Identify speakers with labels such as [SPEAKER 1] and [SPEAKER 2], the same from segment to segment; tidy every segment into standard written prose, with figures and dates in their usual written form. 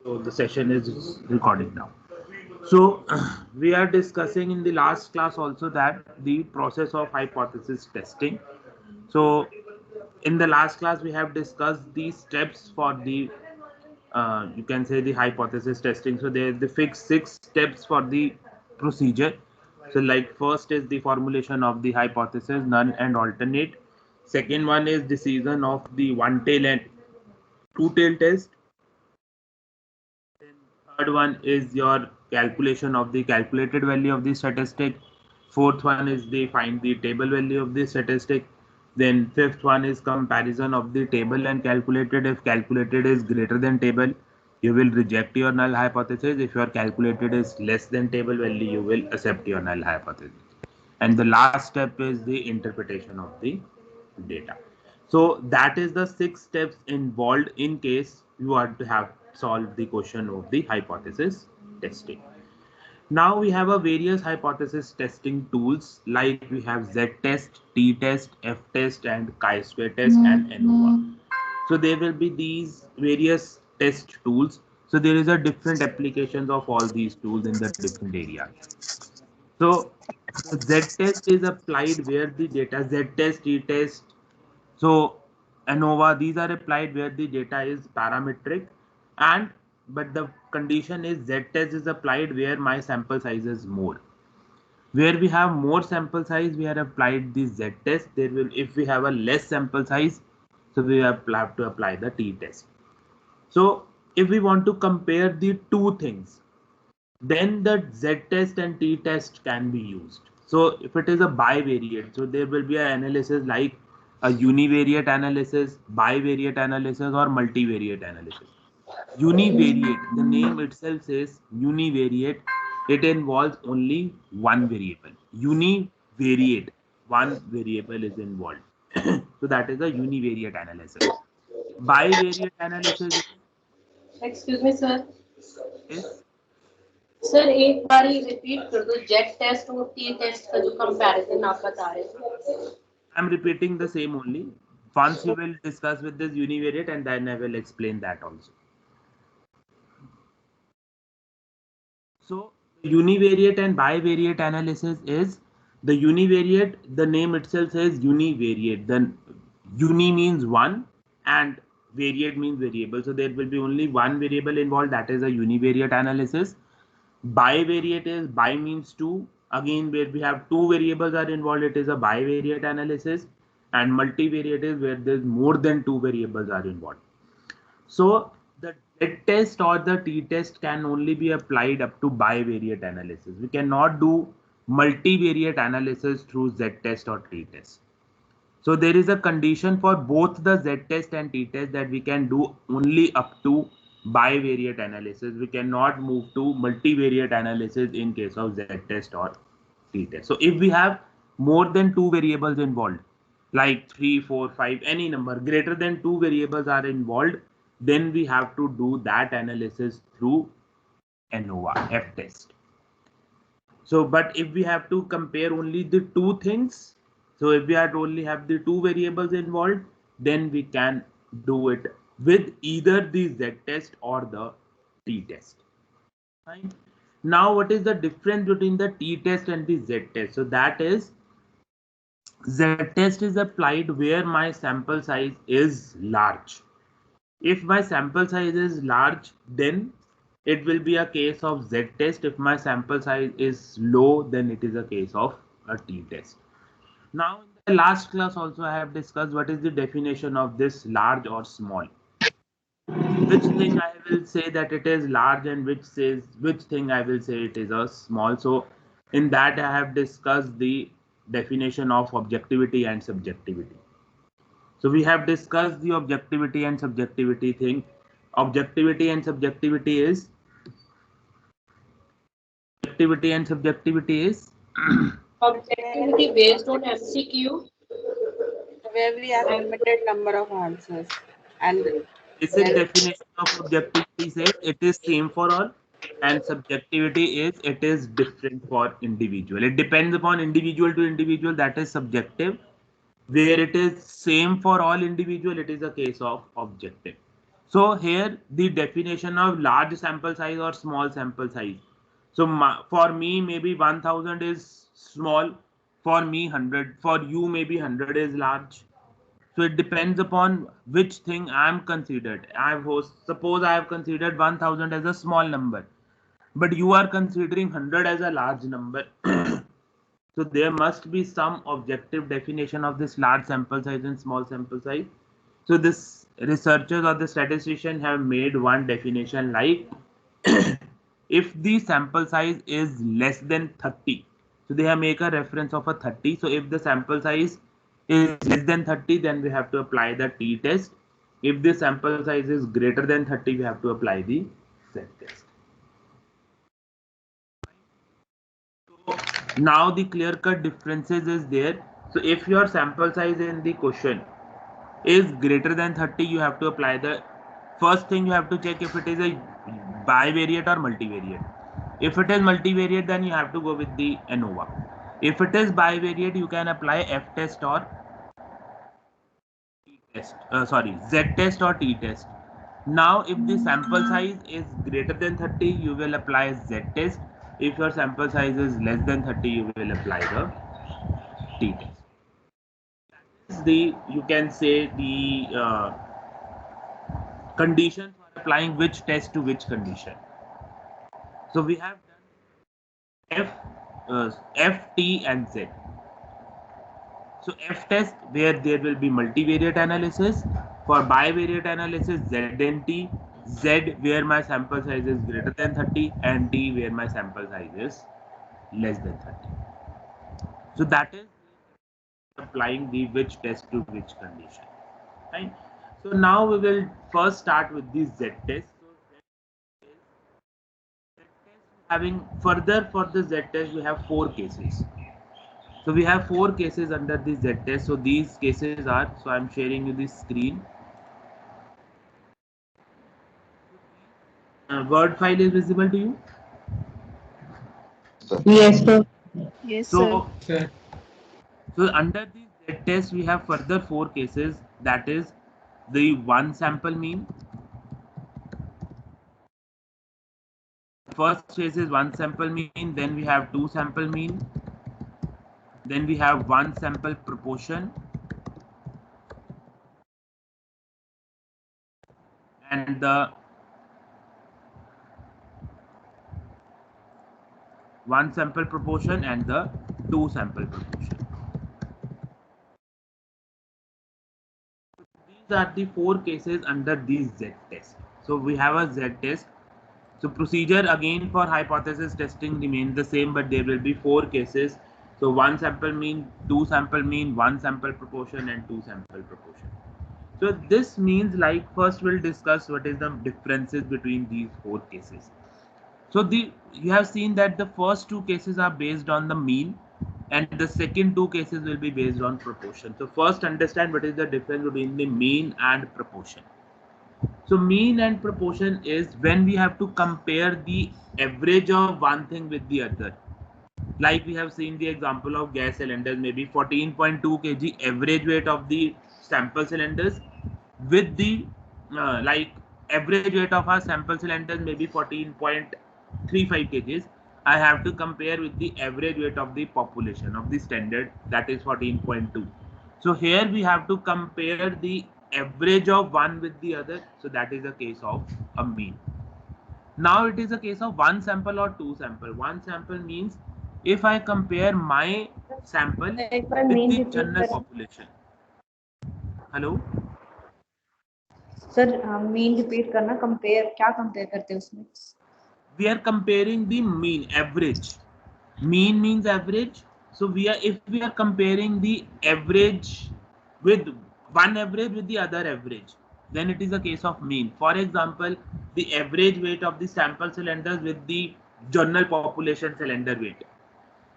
[SPEAKER 1] So the session is recording now. So we are discussing in the last class also that the process of hypothesis testing. So in the last class we have discussed the steps for the you can say the hypothesis testing. So there the fixed 6 steps for the procedure. So like first is the formulation of the hypothesis, none and alternate. Second one is decision of the one tail and two tail test. Then third one is your calculation of the calculated value of the statistic. Fourth one is the find the table value of the statistic. Then fifth one is comparison of the table and calculated. If calculated is greater than table, you will reject your null hypothesis. If your calculated is less than table value, you will accept your null hypothesis. And the last step is the interpretation of the data. So that is the 6 steps involved in case you want to have solved the question of the hypothesis testing. Now we have a various hypothesis testing tools like we have Z-test, T-test, F-test, and chi-square test and ANOVA. So there will be these various test tools. So there is a different applications of all these tools in the different areas. So the Z-test is applied where the data Z-test, T-test, so ANOVA, these are applied where the data is parametric, and but the condition is Z-test is applied where my sample size is more. Where we have more sample size, we have applied the Z-test. There will, if we have a less sample size, so we have to apply the T-test. So if we want to compare the two things, then the Z-test and T-test can be used. So if it is a bivariate, so there will be an analysis like a univariate analysis, bivariate analysis, or multivariate analysis. Univariate, the name itself says univariate, it involves only one variable. Univariate, one variable is involved. So that is a univariate analysis. Bivariate analysis
[SPEAKER 2] excuse me sir
[SPEAKER 1] is
[SPEAKER 2] sir एक बार repeat कर दो jet test और T test का जो comparison आप बता रहे थे
[SPEAKER 1] I'm repeating the same only. Once you will discuss with this univariate and then I will explain that also. So univariate and bivariate analysis is the univariate, the name itself says univariate. Then uni means one and variate means variable. So there will be only one variable involved, that is a univariate analysis. Bivariate is bi means two. Again, where we have two variables are involved, it is a bivariate analysis. And multivariate is where there's more than two variables are involved. So the Z-test or the T-test can only be applied up to bivariate analysis. We cannot do multivariate analysis through Z-test or T-test. So there is a condition for both the Z-test and T-test that we can do only up to bivariate analysis. We cannot move to multivariate analysis in case of Z-test or T-test. So if we have more than two variables involved, like 3, 4, 5, any number greater than two variables are involved, then we have to do that analysis through ANOVA, F-test. So, but if we have to compare only the two things, so if we had only have the two variables involved, then we can do it with either the Z-test or the T-test. Fine. Now, what is the difference between the T-test and the Z-test? So that is Z-test is applied where my sample size is large. If my sample size is large, then it will be a case of Z-test. If my sample size is low, then it is a case of a T-test. Now, in the last class also I have discussed what is the definition of this large or small. Which thing I will say that it is large and which thing I will say it is a small. So in that I have discussed the definition of objectivity and subjectivity. So we have discussed the objectivity and subjectivity thing. Objectivity and subjectivity is
[SPEAKER 2] objectivity based on MCQ
[SPEAKER 3] where we have limited number of answers and
[SPEAKER 1] basic definition of objectivity says it is same for all, and subjectivity is it is different for individual. It depends upon individual to individual, that is subjective. Where it is same for all individual, it is a case of objective. So here the definition of large sample size or small sample size. So for me maybe 1000 is small, for me 100, for you maybe 100 is large. So it depends upon which thing I am considered. Suppose I have considered 1000 as a small number, but you are considering 100 as a large number. So there must be some objective definition of this large sample size and small sample size. So this researchers or the statistician have made one definition like if the sample size is less than 30, so they have make a reference of a 30. So if the sample size is less than 30, then we have to apply the t-test. If the sample size is greater than 30, we have to apply the z-test. Now the clear-cut differences is there. So if your sample size in the question is greater than 30, you have to apply the first thing you have to check if it is a bivariate or multivariate. If it is multivariate, then you have to go with the ANOVA. If it is bivariate, you can apply F-test or Z-test or T-test. Now, if the sample size is greater than 30, you will apply Z-test. If your sample size is less than 30, you will apply the T-test. You can say the condition for applying which test to which condition. So we have done F, T, and Z. So F test where there will be multivariate analysis. For bivariate analysis, Z and T. Z where my sample size is greater than 30, and T where my sample size is less than 30. So that is applying the which test to which condition. Right? So now we will first start with the Z test. Having further for the Z test, we have 4 cases. So we have 4 cases under the Z test. So these cases are, so I'm sharing you this screen. Word file is visible to you?
[SPEAKER 4] Yes, sir.
[SPEAKER 3] Yes,
[SPEAKER 1] So,
[SPEAKER 3] sir.
[SPEAKER 1] so under the Z test, we have further 4 cases. That is the one sample mean. First case is one sample mean. Then we have two sample mean. Then we have one sample proportion. And the one sample proportion and the two sample proportion. These are the 4 cases under these Z test. So we have a Z test. So procedure again for hypothesis testing remains the same, but there will be 4 cases. So one sample mean, two sample mean, one sample proportion, and two sample proportion. So this means like first we'll discuss what is the differences between these 4 cases. So you have seen that the first 2 cases are based on the mean, and the second 2 cases will be based on proportion. So first understand what is the difference between the mean and proportion. So mean and proportion is when we have to compare the average of one thing with the other. Like we have seen the example of gas cylinders, maybe 14.2 kg average weight of the sample cylinders with the like average weight of our sample cylinders maybe 14.35 kgs. I have to compare with the average weight of the population of the standard, that is 14.2. So here we have to compare the average of one with the other. So that is a case of a mean. Now it is a case of one sample or two sample. One sample means if I compare my sample with the general population. Hello?
[SPEAKER 4] Sir mean repeat करना, compare क्या compare करते हैं उसमें?
[SPEAKER 1] We are comparing the mean, average. Mean means average. So if we are comparing the average with one average with the other average, then it is a case of mean. For example, the average weight of the sample cylinders with the general population cylinder weight.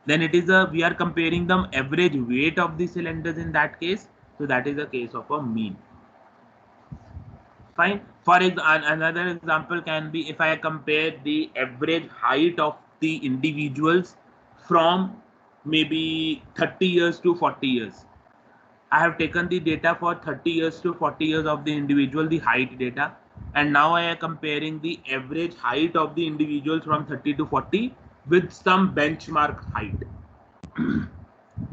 [SPEAKER 1] Then it is we are comparing the average weight of the cylinders in that case. So that is a case of a mean. Fine. For another example can be if I compare the average height of the individuals from maybe 30 years to 40 years. I have taken the data for 30 years to 40 years of the individual, the height data, and now I am comparing the average height of the individuals from 30 to 40 with some benchmark height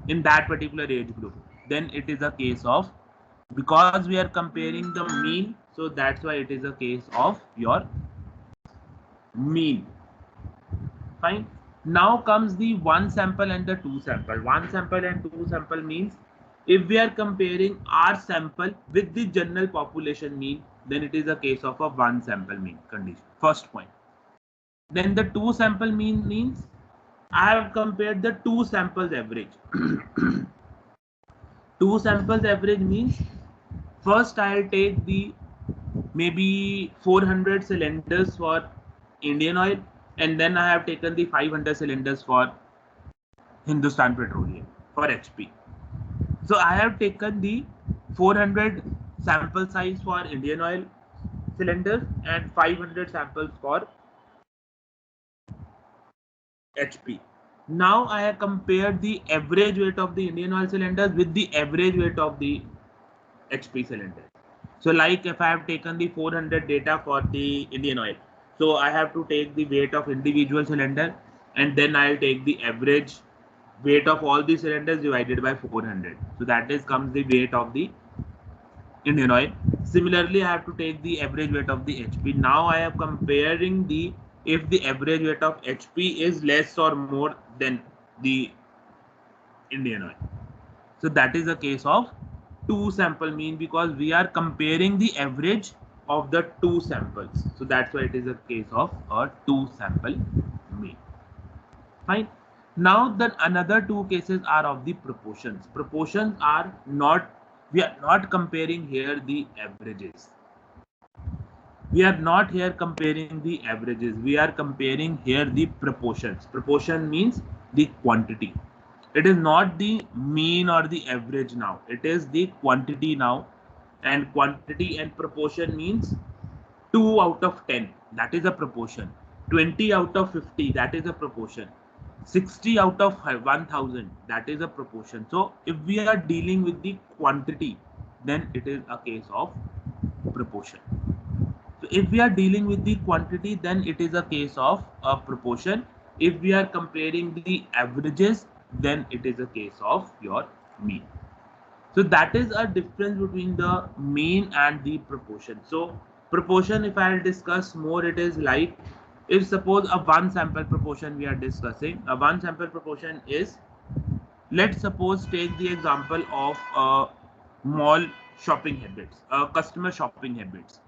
[SPEAKER 1] in that particular age group. Then it is a case of, because we are comparing the mean, so that's why it is a case of your mean. Fine. Now comes the one sample and the two sample. One sample and two sample means if we are comparing our sample with the general population mean, then it is a case of a one sample mean condition. First point. Then the two sample mean means I have compared the two samples average. Two samples average means first I'll take the maybe 400 cylinders for Indian Oil, and then I have taken the 500 cylinders for Hindustan Petroleum for HP. So I have taken the 400 sample size for Indian Oil cylinders and 500 samples for HP. Now I have compared the average weight of the Indian Oil cylinders with the average weight of the HP cylinder. So like if I have taken the 400 data for the Indian Oil, so I have to take the weight of individual cylinder and then I'll take the average weight of all the cylinders divided by 400. So that is comes the weight of the Indian Oil. Similarly, I have to take the average weight of the HP. Now I am comparing the, if the average weight of HP is less or more than the Indian Oil. So that is a case of two sample mean, because we are comparing the average of the two samples. So that's why it is a case of a two sample mean. Fine. Now then another two cases are of the proportions. Proportions are not, we are not comparing here the averages. We are not here comparing the averages. We are comparing here the proportions. Proportion means the quantity. It is not the mean or the average now. It is the quantity now. And quantity and proportion means 2 out of 10. That is a proportion. 20 out of 50. That is a proportion. 60 out of 1000. That is a proportion. So if we are dealing with the quantity, then it is a case of proportion. So if we are dealing with the quantity, then it is a case of a proportion. If we are comparing the averages, then it is a case of your mean. So that is a difference between the mean and the proportion. So proportion, if I'll discuss more, it is like, if suppose a one sample proportion we are discussing, a one sample proportion is, let's suppose take the example of mall shopping habits, customer shopping habits.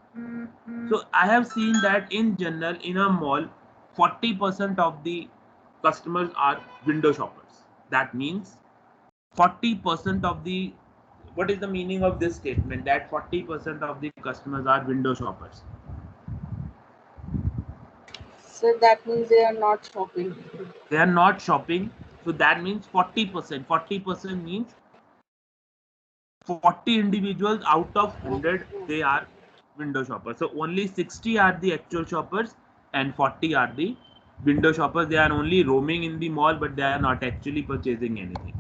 [SPEAKER 1] So I have seen that in general in a mall, 40% of the customers are window shoppers. That means 40% of the, what is the meaning of this statement, that 40% of the customers are window shoppers?
[SPEAKER 3] So that means they are not shopping.
[SPEAKER 1] They are not shopping. So that means 40%. 40% means 40 individuals out of 100, they are window shoppers. So only 60 are the actual shoppers and 40 are the window shoppers. They are only roaming in the mall, but they are not actually purchasing anything.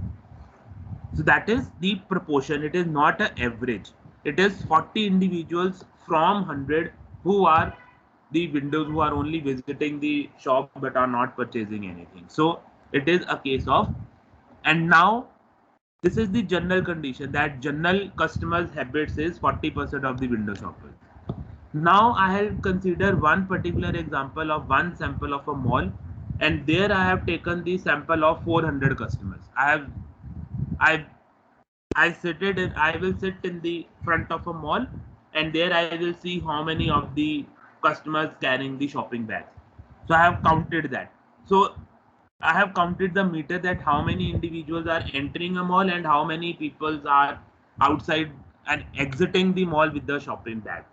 [SPEAKER 1] So that is the proportion. It is not an average. It is 40 individuals from 100 who are the windows, who are only visiting the shop but are not purchasing anything. So it is a case of, and now this is the general condition, that general customers habits is 40% of the window shoppers. Now I have considered one particular example of one sample of a mall, and there I have taken the sample of 400 customers. I will sit in the front of a mall, and there I will see how many of the customers carrying the shopping bags. So I have counted that. So I have counted the meter, that how many individuals are entering a mall and how many people are outside and exiting the mall with the shopping bag.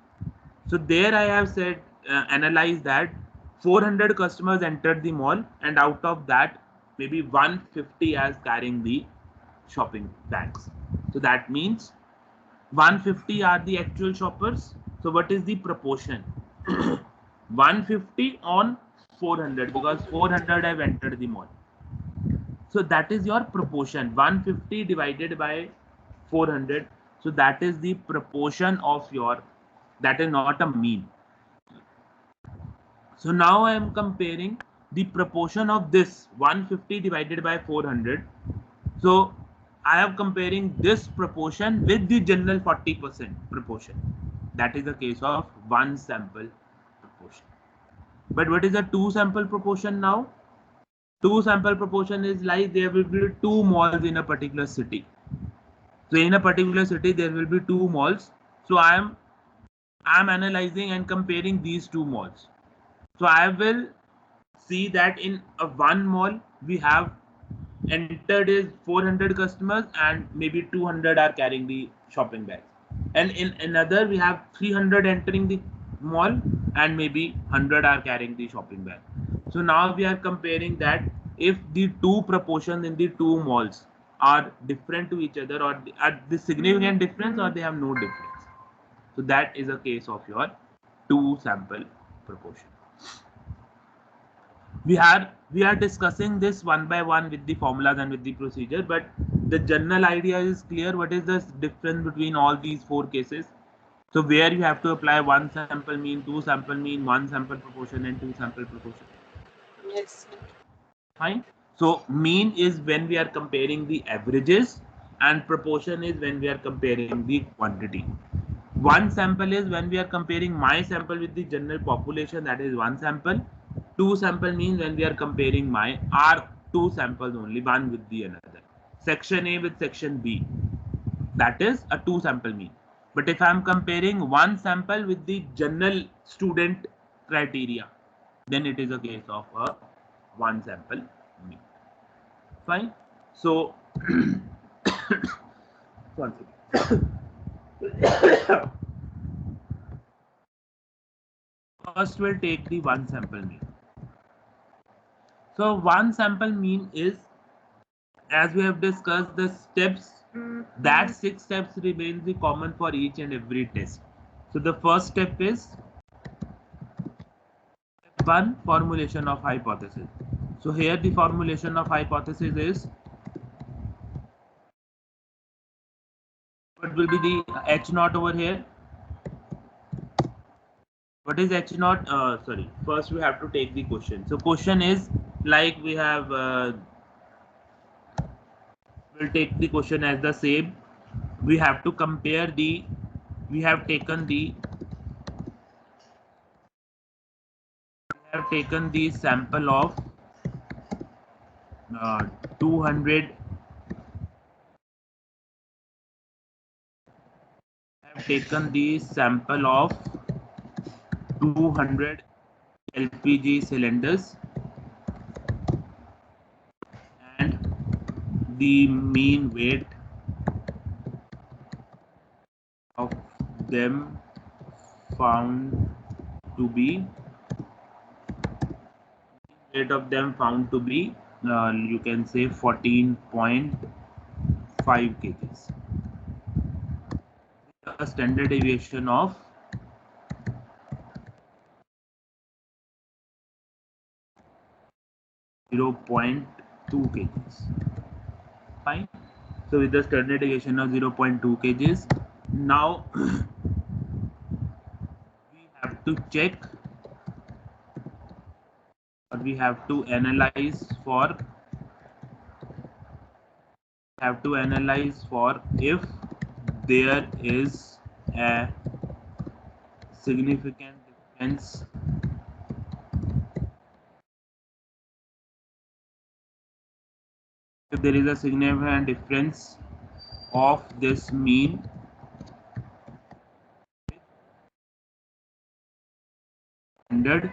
[SPEAKER 1] So there I have said, analyze that 400 customers entered the mall, and out of that maybe 150 as carrying the shopping bags. So that means 150 are the actual shoppers. So what is the proportion? 150 on 400, because 400 have entered the mall. So that is your proportion. 150 divided by 400. So that is the proportion of your, that is not a mean. So now I am comparing the proportion of this 150 divided by 400. So I am comparing this proportion with the general 40% proportion. That is the case of one sample proportion. But what is the two sample proportion now? Two sample proportion is like there will be two malls in a particular city. So in a particular city there will be two malls. So I am analyzing and comparing these two malls. So I will see that in a one mall we have entered is 400 customers and maybe 200 are carrying the shopping bags, and in another we have 300 entering the mall and maybe 100 are carrying the shopping bag. So now we are comparing that if the two proportions in the two malls are different to each other, or are the significant difference, or they have no difference. So that is a case of your two sample proportion. We are discussing this one by one with the formulas and with the procedure, but the general idea is clear. What is the difference between all these four cases? So where you have to apply one sample mean, two sample mean, one sample proportion, and two sample proportion.
[SPEAKER 3] Yes.
[SPEAKER 1] Fine. So mean is when we are comparing the averages, and proportion is when we are comparing the quantity. One sample is when we are comparing my sample with the general population, that is one sample. Two sample means when we are comparing our two samples only, one with the another. Section A with section B, that is a two sample mean. But if I am comparing one sample with the general student criteria, then it is a case of a one sample mean. Fine. So one second. First we'll take the one sample mean. So one sample mean is, as we have discussed, the steps, that 6 steps remains the common for each and every test. So the first step is step 1, formulation of hypothesis. So here the formulation of hypothesis is, what will be the H naught over here? What is H naught? Sorry, first we have to take the question. So question is like we have, we'll take the question as the same. We have to compare the, we have taken the sample of 200, have taken the sample of 200 LPG cylinders, and the mean weight of them found to be, you can say 14.5 kgs. A standard deviation of 0.2 kgs. Fine. So with the standard deviation of 0.2 kgs, now we have to check, or we have to analyze for, if there is a significant difference of this mean standard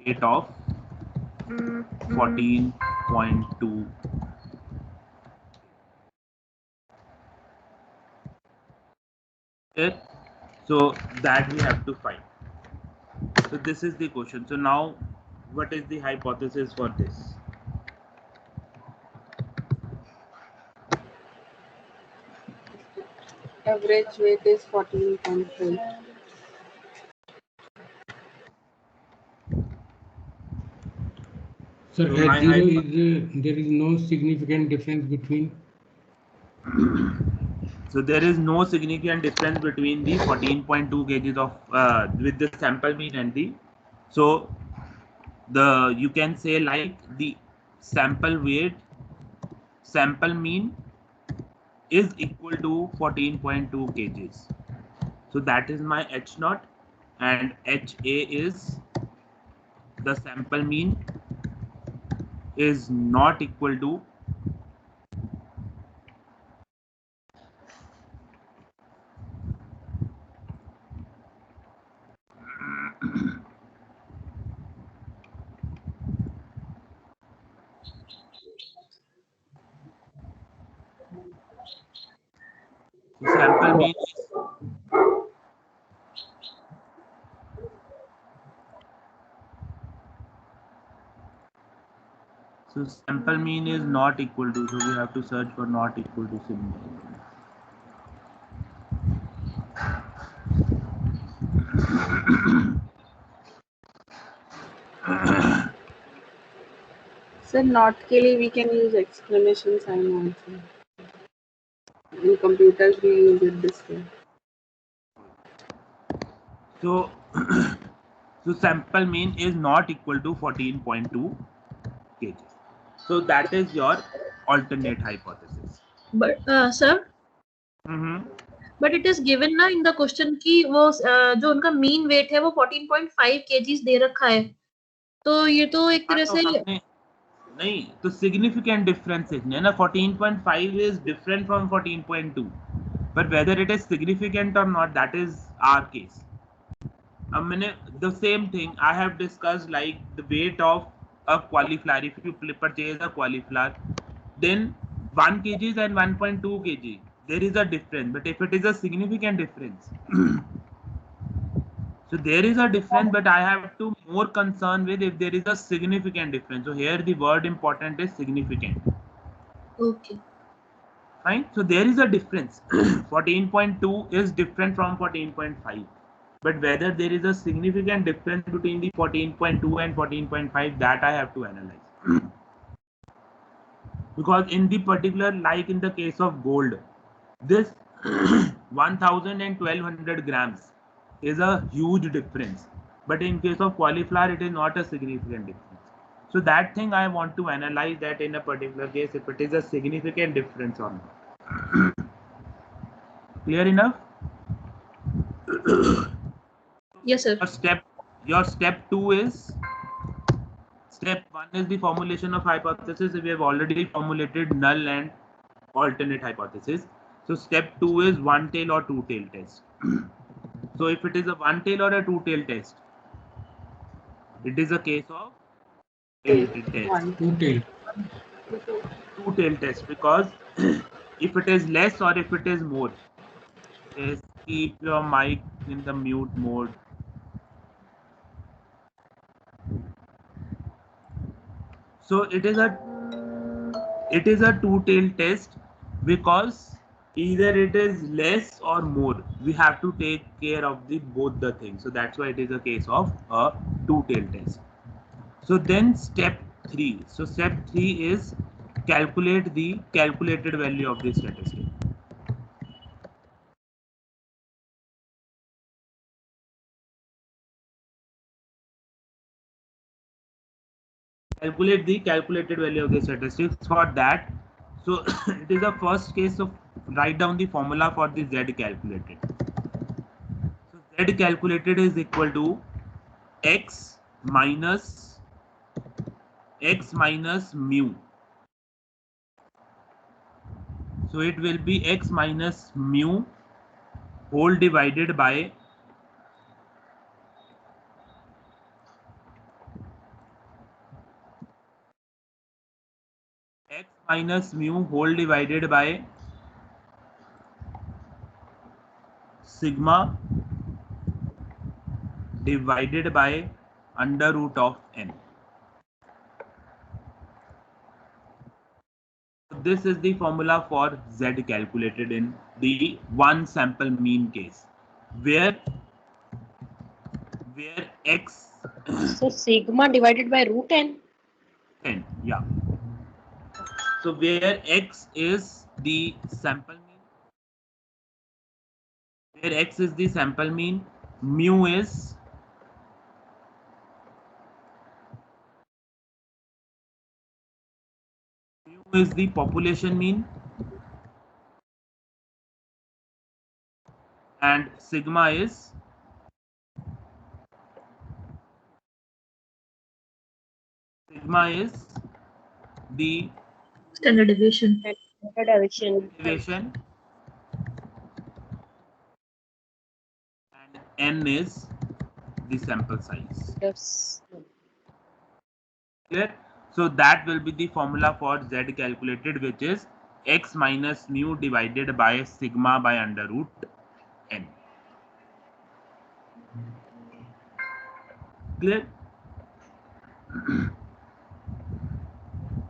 [SPEAKER 1] rate of 14.2. So that we have to find. So this is the question. So now what is the hypothesis for this?
[SPEAKER 3] Average weight is 14.3.
[SPEAKER 5] Sir,
[SPEAKER 1] So
[SPEAKER 5] at
[SPEAKER 1] my
[SPEAKER 5] zero is there is no significant difference between.
[SPEAKER 1] So there is no significant difference between the 14.2 kgs of with the sample mean and the, so the, you can say like the sample weight, sample mean is equal to 14.2 kgs. So that is my H naught, and HA is the sample mean is not equal to sample mean is, so sample mean is not equal to, so we have to search for not equal to significant.
[SPEAKER 3] Sir, not के लिए we can use exclamation sign also. In computers we use it this way.
[SPEAKER 1] So so sample mean is not equal to 14.2 kgs. So that is your alternate hypothesis.
[SPEAKER 5] But sir, but it is given ना in the question कि वो जो उनका mean weight है वो 14.5 kgs दे रखा है, तो ये तो एक तरह से
[SPEAKER 1] नहीं, तो significant difference है ना, 14.5 is different from 14.2, but whether it is significant or not, that is our case. अब मैंने the same thing I have discussed, like the weight of a cauliflower. If you purchase a cauliflower, then 1 kg and 1.2 kg, there is a difference. But if it is a significant difference, so there is a difference, but I have to more concern with if there is a significant difference. So here the word important is significant.
[SPEAKER 5] okay.
[SPEAKER 1] Fine. So there is a difference. 14.2 is different from 14.5. But whether there is a significant difference between the 14.2 and 14.5, that I have to analyze. Because in the particular, like in the case of gold, this 1000 and 1200 grams is a huge difference. But in case of cauliflower, it is not a significant difference. So that thing I want to analyze, that in a particular case, if it is a significant difference or not. Clear enough?
[SPEAKER 5] Yes, sir.
[SPEAKER 1] Your step 2 is, step 1 is the formulation of hypothesis. We have already formulated null and alternate hypothesis. So step 2 is one tail or two tail test. So if it is a one tail or a two tail test, it is a case of test.
[SPEAKER 6] Two tail.
[SPEAKER 1] Two tail test, because if it is less or if it is more, just keep your mic in the mute mode. So it is a two tail test, because either it is less or more. We have to take care of both the things. So that's why it is a case of a two tail test. So then step 3. So step 3 is calculate the calculated value of the statistic. Calculate the calculated value of the statistics. For that, so it is the first case of write down the formula for the Z calculated. So Z calculated is equal to x minus mu. So it will be x minus mu whole divided by x minus mu whole divided by sigma divided by under root of n. This is the formula for Z calculated in the one sample mean case, where x
[SPEAKER 2] So sigma divided by root n.
[SPEAKER 1] n, yeah. So where x is the sample mean, where x is the sample mean, mu is the population mean, and sigma is the
[SPEAKER 5] Standard deviation.
[SPEAKER 1] deviation, and n is the sample size.
[SPEAKER 2] Yes.
[SPEAKER 1] Clear? So that will be the formula for z calculated, which is x minus mu divided by sigma by under root n. Clear?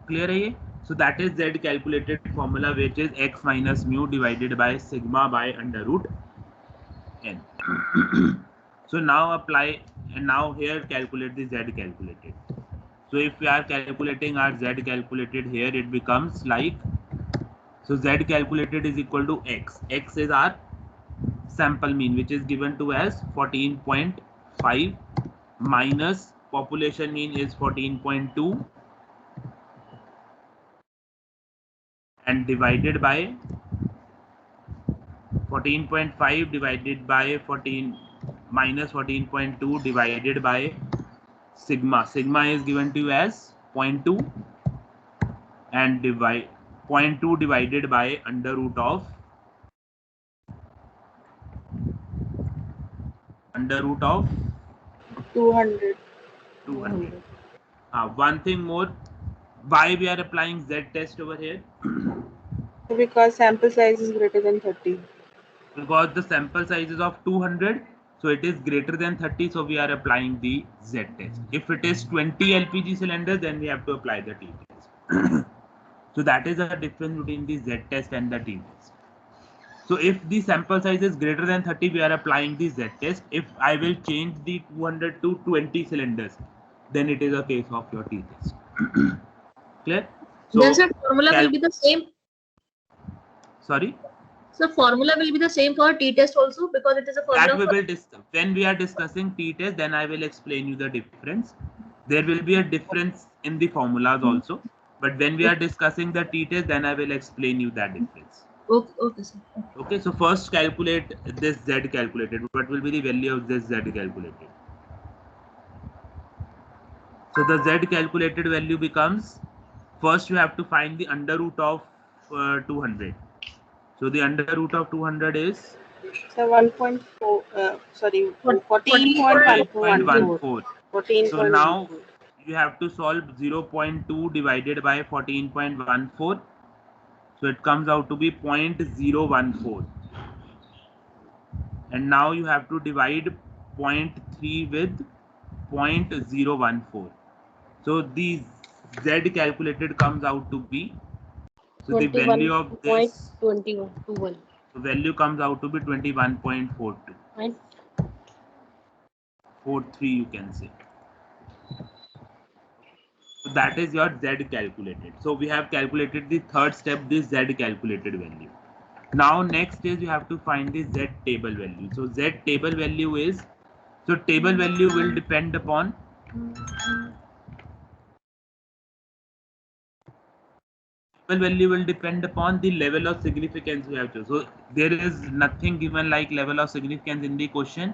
[SPEAKER 1] Clear है ये? So that is z calculated formula, which is x minus mu divided by sigma by under root n. So now apply, and now here calculate the z calculated. So if we are calculating our z calculated here, it becomes like, so z calculated is equal to x. X is our sample mean, which is given to as 14.5, minus population mean is 14.2, and divided by 14.5 divided by 14 minus 14.2 divided by sigma. Sigma is given to you as 0.2, and divide 0.2 divided by under root of
[SPEAKER 3] 200.
[SPEAKER 1] 200. One thing more, why we are applying z test over here?
[SPEAKER 3] So because sample size is greater than 30.
[SPEAKER 1] Because the sample size is of 200, so it is greater than 30, so we are applying the z test. If it is 20 LPG cylinders, then we have to apply the t test. So that is the difference between the z test and the t test. So if the sample size is greater than 30, we are applying the z test. If I will change the 200 to 20 cylinders, then it is a case of your t test. Clear? So
[SPEAKER 5] Then sir, formula will be the same.
[SPEAKER 1] Sorry?
[SPEAKER 5] So formula will be the same for t-test also, because it is a formula.
[SPEAKER 1] That we will discuss when we are discussing t-test. Then I will explain you the difference. There will be a difference in the formulas also, but when we are discussing the t-test, then I will explain you that difference.
[SPEAKER 5] Okay, okay, sir.
[SPEAKER 1] Okay, so first calculate this z calculated. What will be the value of this z calculated? So the z calculated value becomes, first you have to find the under root of 200. So the under root of 200 is
[SPEAKER 3] So 1.4, sorry,
[SPEAKER 1] 14.14.
[SPEAKER 3] 14.14.
[SPEAKER 1] So now you have to solve 0.2 divided by 14.14. So it comes out to be 0.014. And now you have to divide 0.3 with 0.014. So the z calculated comes out to be, so the value of this,
[SPEAKER 2] 21.21.
[SPEAKER 1] the value comes out to be 21.42.
[SPEAKER 2] And
[SPEAKER 1] 43 you can say. So that is your z calculated. So we have calculated the third step, this z calculated value. Now next is you have to find the z table value. So z table value is, so table value will depend upon the level of significance we have chosen. So there is nothing given like level of significance in the question.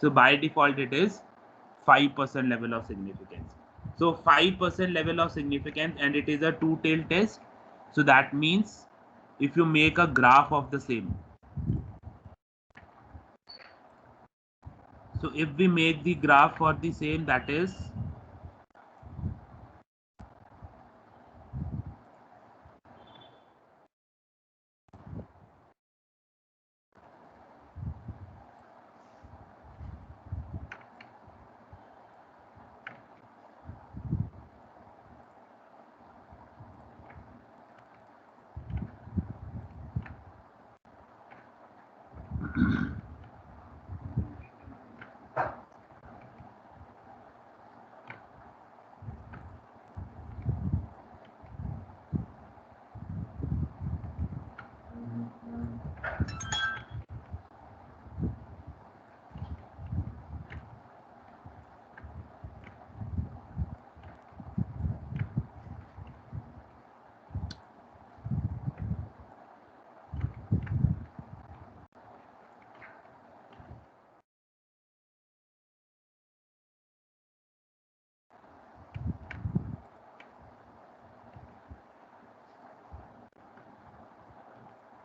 [SPEAKER 1] So by default it is 5% level of significance. So 5% level of significance, and it is a two-tailed test. So that means if you make a graph of the same, so if we make the graph for the same, that is,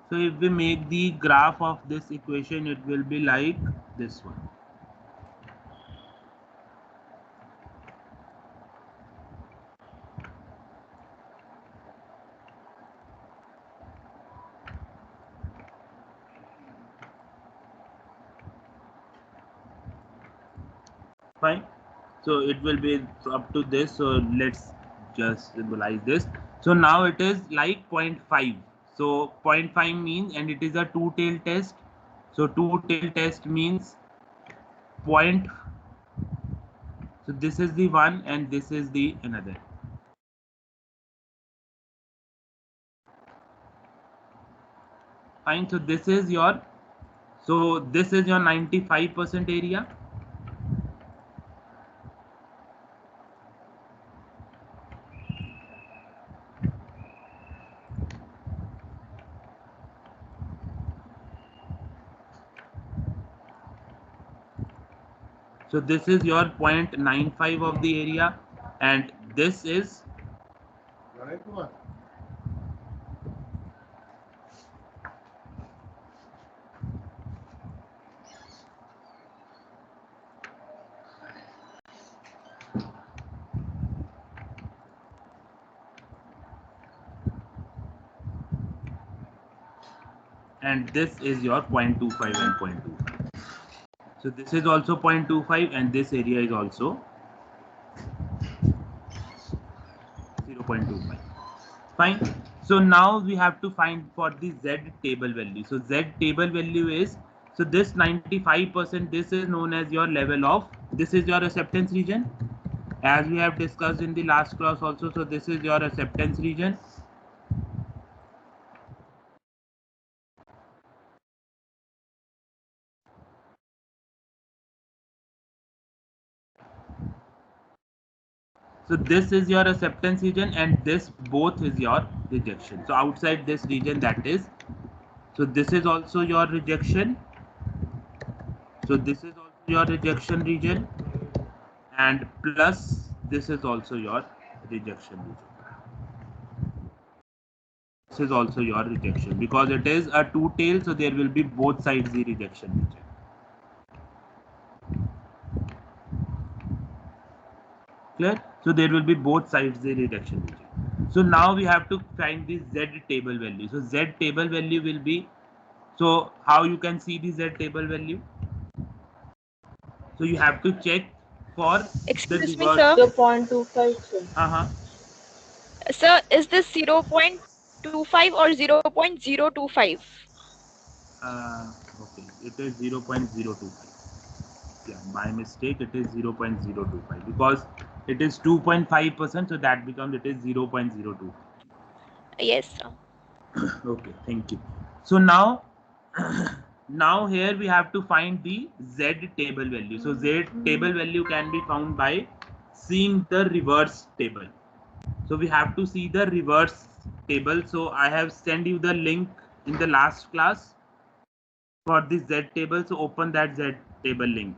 [SPEAKER 1] So if we make the graph of this equation, it will be like this one. Fine. So it will be up to this. So let's just symbolize this. So now it is like 0.5. So 0.5 means, and it is a two-tail test. So two-tail test means point. So this is the one and this is the another. Fine. So this is your, so this is your 95% area. So this is your 0.95 of the area, and this is and this is your 0.25 and 0.25. So this is also 0.25 and this area is also 0.25. Fine. So now we have to find for the Z table value. So Z table value is, so this 95%, this is known as your level of, this is your acceptance region. As we have discussed in the last class also, so this is your acceptance region. So this is your acceptance region and this both is your rejection. So outside this region, that is, so this is also your rejection. So this is also your rejection region, and plus this is also your rejection region. This is also your rejection because it is a two tail, so there will be both sides the rejection region. Clear? So there will be both sides the rejection region. So now we have to find the Z table value. So Z table value will be, so how you can see the Z table value? So you have to check for
[SPEAKER 6] Excuse
[SPEAKER 1] the
[SPEAKER 6] me,
[SPEAKER 1] reverse.
[SPEAKER 6] sir.
[SPEAKER 3] The 0.25, sir.
[SPEAKER 6] Sir, is this 0.25 or 0.025?
[SPEAKER 1] Okay, it is 0.025. Yeah, by mistake it is 0.025 because it is 2.5%, so that becomes, it is 0.025.
[SPEAKER 6] Yes, sir.
[SPEAKER 1] Okay, thank you. So now now here we have to find the Z table value. So Z table value can be found by seeing the reverse table. So we have to see the reverse table. So I have sent you the link in the last class for the Z table. So open that Z table link.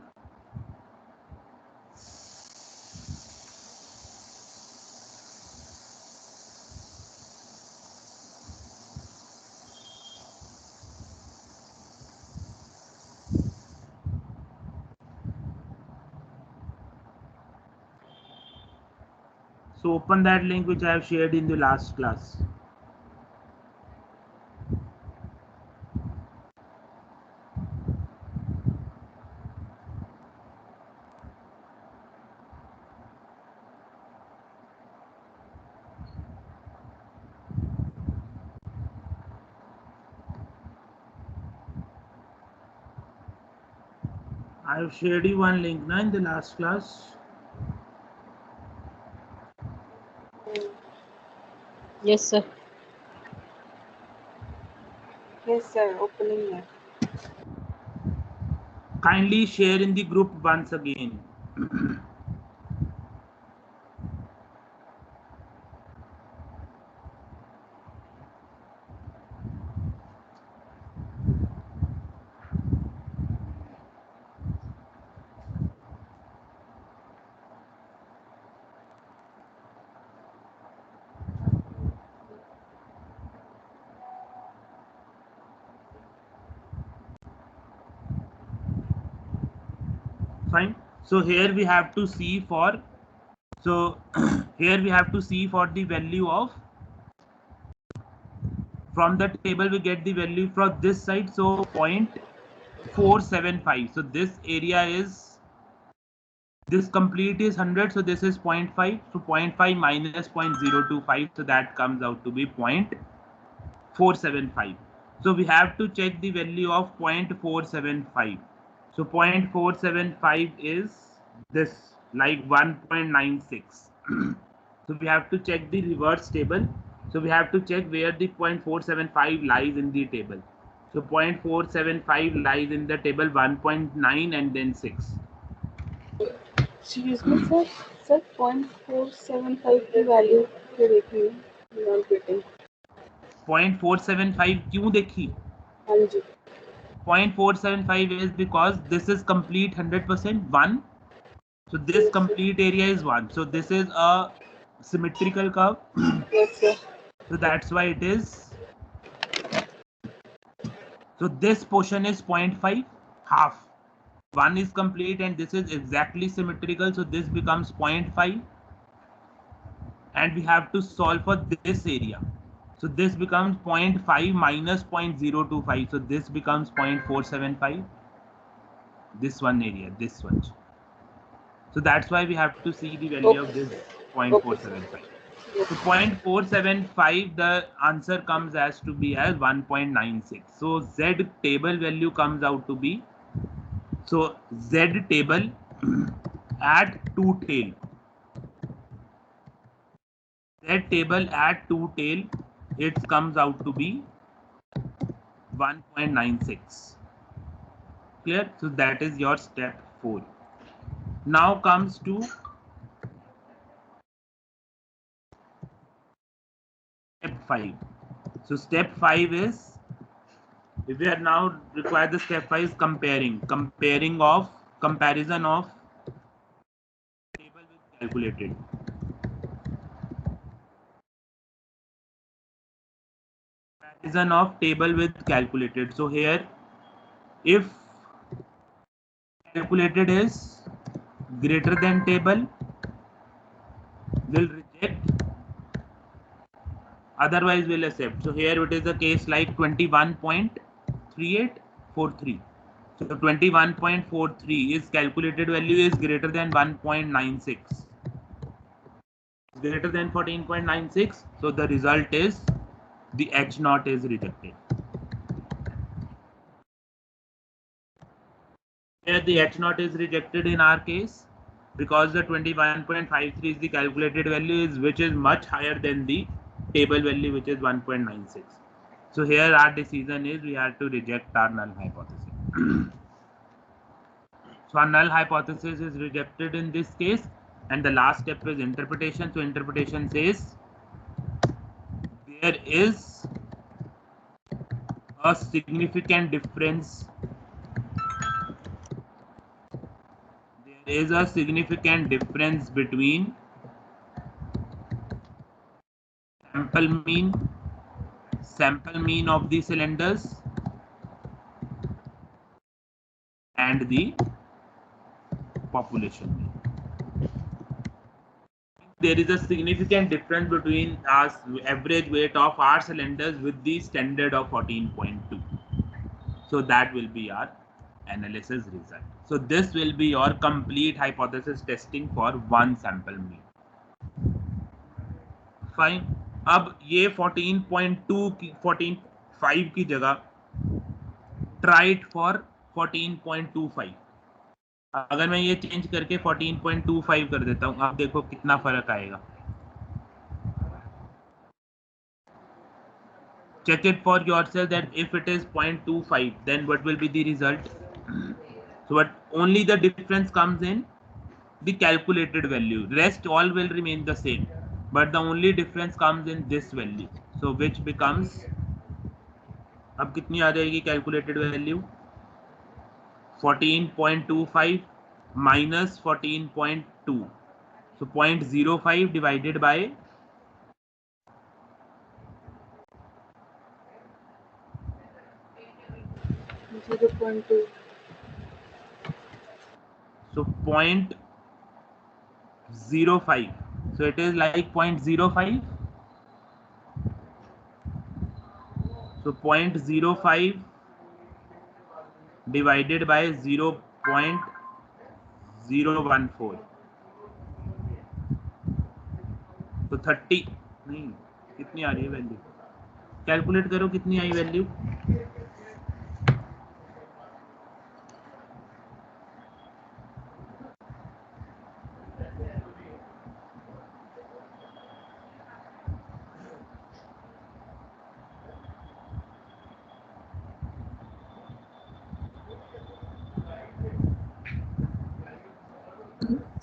[SPEAKER 1] So open that link which I have shared in the last class. I have shared you one link now in the last class.
[SPEAKER 2] Yes, sir.
[SPEAKER 3] Yes, sir. Opening that.
[SPEAKER 1] Kindly share in the group once again. Fine. So here we have to see for, so here we have to see for the value of, from the table we get the value from this side, so 0.475. So this area is, this complete is 100, so this is 0.5. So 0.5 minus 0.025, so that comes out to be 0.475. So we have to check the value of 0.475. So 0.475 is this, like 1.96. So we have to check the reverse table. So we have to check where the 0.475 lies in the table. So 0.475 lies in the table 1.9 and then 6.
[SPEAKER 3] Excuse me, sir. Sir, 0.475 की value क्यों देखी है? Not getting.
[SPEAKER 1] 0.475 क्यों देखी?
[SPEAKER 3] हाँ जी.
[SPEAKER 1] 0.475 is because this is complete 100% 1. So this
[SPEAKER 3] Yes,
[SPEAKER 1] complete area is 1. So this is a symmetrical curve.
[SPEAKER 3] Yes, sir.
[SPEAKER 1] So that's why it is. So this portion is 0.5, half. 1 is complete and this is exactly symmetrical. So this becomes 0.5. And we have to solve for this area. So this becomes 0.5 minus 0.025. So this becomes 0.475. This one area, this one. So that's why we have to see the value of this 0.475. So 0.475, the answer comes as to be as 1.96. So Z table value comes out to be, so Z table at two tail. Z table at two tail, it comes out to be 1.96. Clear? So that is your step 4. Now comes to step 5. So step 5 is, we are now require the step 5 is comparison of table with calculated. Comparison of table with calculated. So here, if calculated is greater than table, will reject, otherwise will accept. So here it is the case like 21.3843. So 21.43 is calculated value is greater than 1.96. Greater than 14.96. So the result is the H naught is rejected. Here the H naught is rejected in our case because the 21.53 is the calculated value, is which is much higher than the table value, which is 1.96. So here our decision is we have to reject our null hypothesis. So our null hypothesis is rejected in this case, and the last step is interpretation. So interpretation says there is a significant difference. There is a significant difference between sample mean of the cylinders and the population mean. There is a significant difference between our average weight of our cylinders with the standard of 14.2. So that will be our analysis result. So this will be your complete hypothesis testing for one sample mean. Fine. अब ये 14.2 की 14.5 की जगह try it for 14.25. अगर मैं ये change करके 14.25 कर देता हूँ, आप देखो कितना फर्क आएगा. Check it for yourself that if it is 0.25, then what will be the result? So what only the difference comes in the calculated value. Rest all will remain the same, but the only difference comes in this value. So which becomes, अब कितनी आ जाएगी calculated value? 14.25 minus 14.2. So 0.05 divided by
[SPEAKER 3] 0.2.
[SPEAKER 1] so 0.05. So it is like 0.05. So 0.05 divided by 0.014. तो 30 नहीं, कितनी आ रही है value? Calculate करो कितनी I value.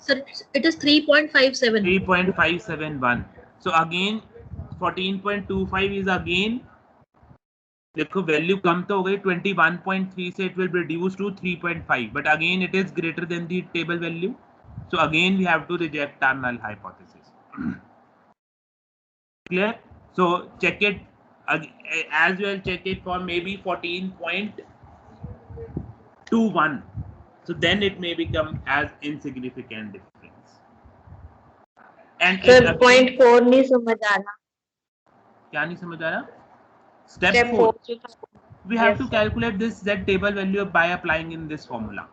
[SPEAKER 5] Sir, it is 3.57.
[SPEAKER 1] 3.571. So again 14.25 is again, देखो वैल्यू कम तो हो गई 21.3 से it will reduce to 3.5, but again it is greater than the table value. So again we have to reject our null hypothesis. Clear? So check it as well, check it for maybe 14.21. So then it may become as insignificant difference. And
[SPEAKER 7] sir 0.4 नहीं समझ आ रहा.
[SPEAKER 1] क्या नहीं समझ आ रहा? Step
[SPEAKER 7] Step
[SPEAKER 1] 4.
[SPEAKER 7] 4
[SPEAKER 1] We have
[SPEAKER 7] Yes,
[SPEAKER 1] to
[SPEAKER 7] sir.
[SPEAKER 1] calculate this Z table value by applying in this formula.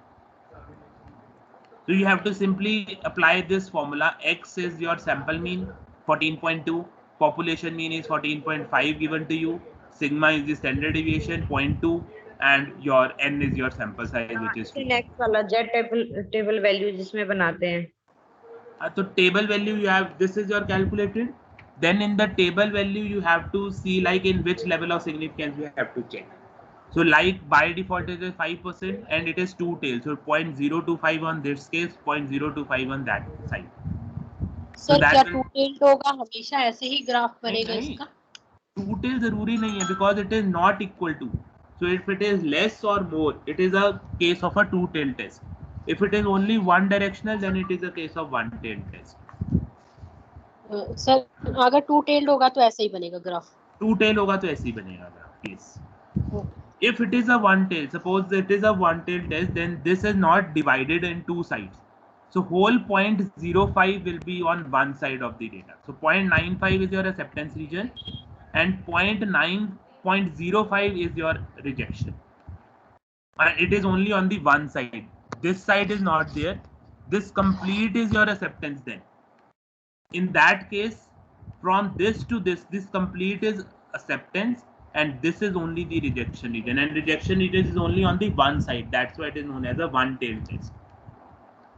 [SPEAKER 1] So you have to simply apply this formula. X is your sample mean 14.2, population mean is 14.5 given to you, sigma is the standard deviation 0.2, and your n is your sample size which is 2.
[SPEAKER 7] Next वाला jet table value जिसमें बनाते हैं.
[SPEAKER 1] So table value you have, this is your calculated. Then in the table value you have to see like in which level of significance you have to check. So like by default it is 5% and it is 2 tails. So 0.025 on this case, 0.025 on that side.
[SPEAKER 2] Sir
[SPEAKER 1] that
[SPEAKER 2] क्या
[SPEAKER 1] will-
[SPEAKER 2] to tailed होगा हमेशा ऐसे ही graph बनेगा
[SPEAKER 1] नहीं,
[SPEAKER 2] इसका?
[SPEAKER 1] 2 tail जरूरी नहीं है because it is not equal to. So if it is less or more, it is a case of a 2 tail test. If it is only one directional, then it is a case of 1 tail test.
[SPEAKER 2] Sir अगर to tailed होगा तो ऐसे ही बनेगा graph.
[SPEAKER 1] 2 tail होगा तो ऐसे ही बनेगा graph. Yes. If it is a one tail, suppose it is a one tail test, then this is not divided in two sides. So whole 0.05 will be on one side of the data. So 0.95 is your acceptance region and 0.05 is your rejection. And it is only on the one side. This side is not there. This complete is your acceptance then. In that case, from this to this complete is acceptance and this is only the rejection region, and rejection region is only on the one side. That's why it is known as a one tail test.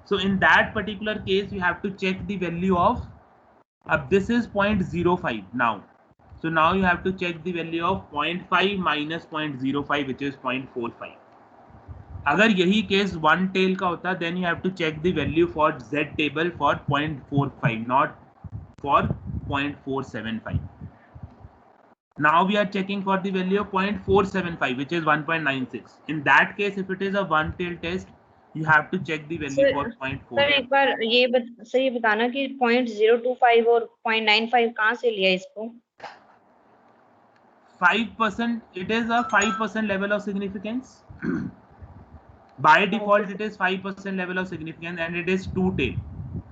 [SPEAKER 1] So in that particular case, you have to check the value of this is 0.05 now. So now you have to check the value of 0.5 minus 0.05 which is 0.45. अगर यही case one tell का होता then you have to check the value for Z table for 0.45, not for 0.475. Now we are checking for the value of 0.475 which is 1.96. In that case, if it is a one tail test, you have to check the value for 0.4.
[SPEAKER 7] Sir एक बार ये बताना कि 0.025 और 0.95 कहाँ से लिया इसको?
[SPEAKER 1] 5%, it is a 5% level of significance. By default, it is 5% level of significance and it is two tail.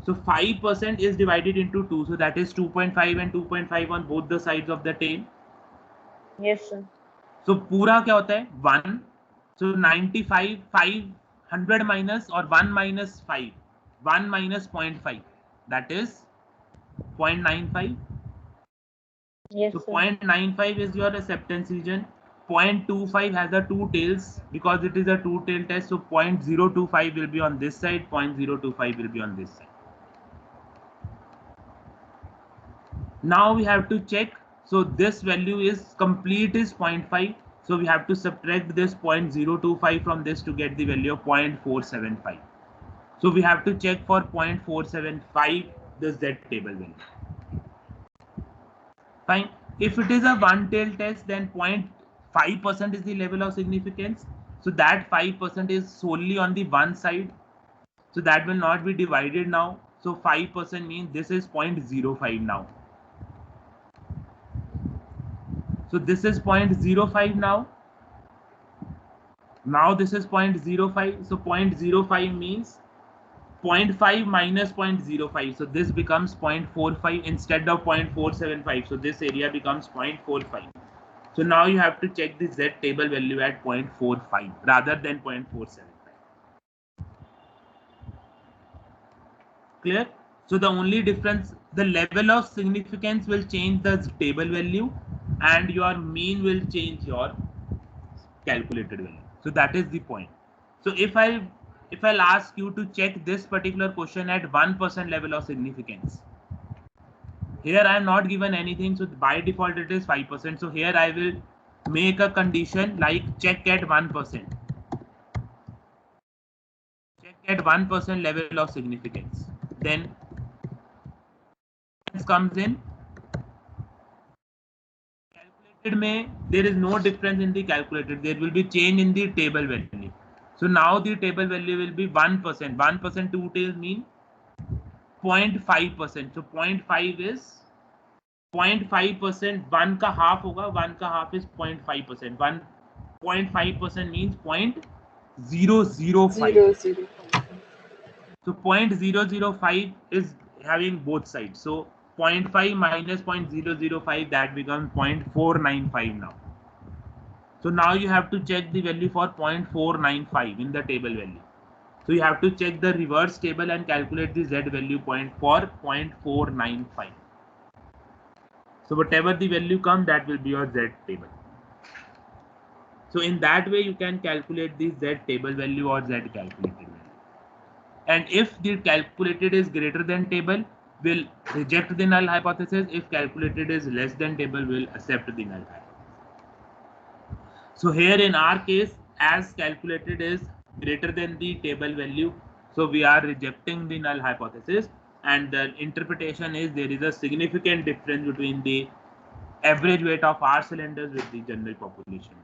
[SPEAKER 1] So 5% is divided into 2. So that is 2.5 and 2.5 on both the sides of the tail.
[SPEAKER 7] Yes, sir.
[SPEAKER 1] So पूरा क्या होता है? 1. So 95, 500 minus or 1 minus 5. 1 minus 0.5. That is 0.95.
[SPEAKER 7] Yes,
[SPEAKER 1] So
[SPEAKER 7] sir.
[SPEAKER 1] 0.95 is your acceptance region. 0.25 has the two tails because it is a two tail test. So 0.025 will be on this side. 0.025 will be on this side. Now we have to check. So this value is complete is 0.5. So we have to subtract this 0.025 from this to get the value of 0.475. So we have to check for 0.475 the Z table value. Fine. If it is a one tail test, then 0.5% is the level of significance. So that 5% is solely on the one side. So that will not be divided now. So 5% means this is 0.05 now. So this is 0.05 now. Now this is 0.05. So 0.05 means 0.5 minus 0.05, so this becomes 0.45 instead of 0.475, so this area becomes 0.45. So now you have to check the Z table value at 0.45 rather than 0.475. Clear? So the only difference, the level of significance will change the table value and your mean will change your calculated value. So that is the point. So if I'll ask you to check this particular question at 1% level of significance, here I am not given anything, so by default it is 5%. So here I will make a condition like check at 1%. Check at 1% level of significance. Then comes in. Calculated may there is no difference in the calculated. There will be change in the table value. So now the table value will be 1%. 1% 2 tails mean 0.5%. So 0.5 is 0.5%. 1 का half होगा. 1 का half is 0.5%. 1.5% means 0.005.
[SPEAKER 3] 005.
[SPEAKER 1] So 0.005 is having both sides. So 0.5 minus 0.005, that becomes 0.495 now. So now you have to check the value for 0.495 in the table value. So you have to check the reverse table and calculate the Z value point for 0.495. So whatever the value comes, that will be your Z table. So in that way, you can calculate the Z table value or Z calculated value. And if the calculated is greater than table, will reject the null hypothesis. If calculated is less than table, will accept the null hypothesis. So here in our case, as calculated is greater than the table value, so we are rejecting the null hypothesis, and the interpretation is there is a significant difference between the average weight of our cylinders with the general population.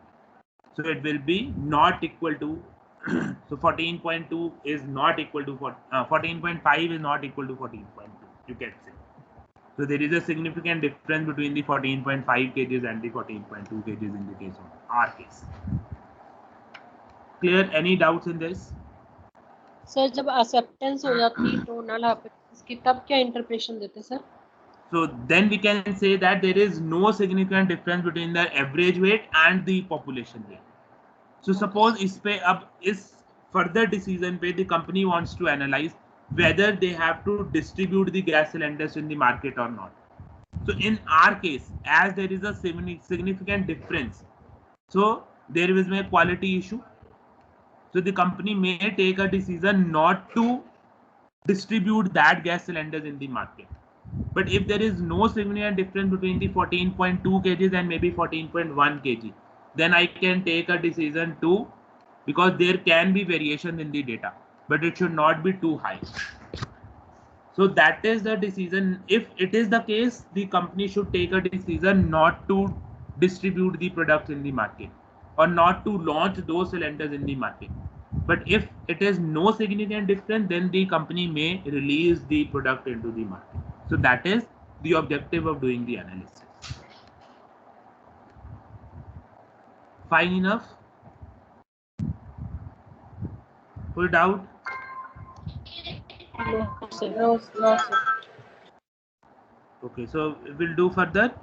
[SPEAKER 1] So it will be not equal to so 14.2 is not equal to 14.5 is not equal to 14.2, you can say. So there is a significant difference between the 14.5 kgs and the 14.2 kgs in the case of our case. Clear? Any doubts in this?
[SPEAKER 2] Sir जब acceptance हो जाती है तो null hypothesis की तब क्या interpretation देते sir?
[SPEAKER 1] So then we can say that there is no significant difference between the average weight and the population weight. So suppose इस पे अब इस further decision पे the company wants to analyze whether they have to distribute the gas cylinders in the market or not. So in our case, as there is a significant difference, so there is a quality issue. So the company may take a decision not to distribute that gas cylinders in the market. But if there is no significant difference between the 14.2 kgs and maybe 14.1 kg, then I can take a decision to, because there can be variation in the data, but it should not be too high. So that is the decision. If it is the case, the company should take a decision not to distribute the product in the market or not to launch those cylinders in the market. But if it is no significant difference, then the company may release the product into the market. So that is the objective of doing the analysis. Fine enough? Full doubt?
[SPEAKER 3] No, sir.
[SPEAKER 1] Okay, so we'll do further.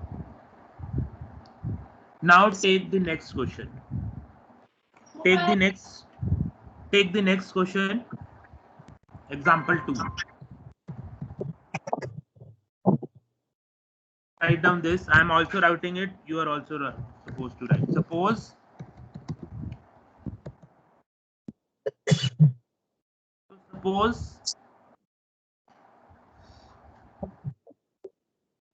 [SPEAKER 1] Now take the next question. Take the next question. Example 2. Write down this. I am also writing it. You are also supposed to write. Suppose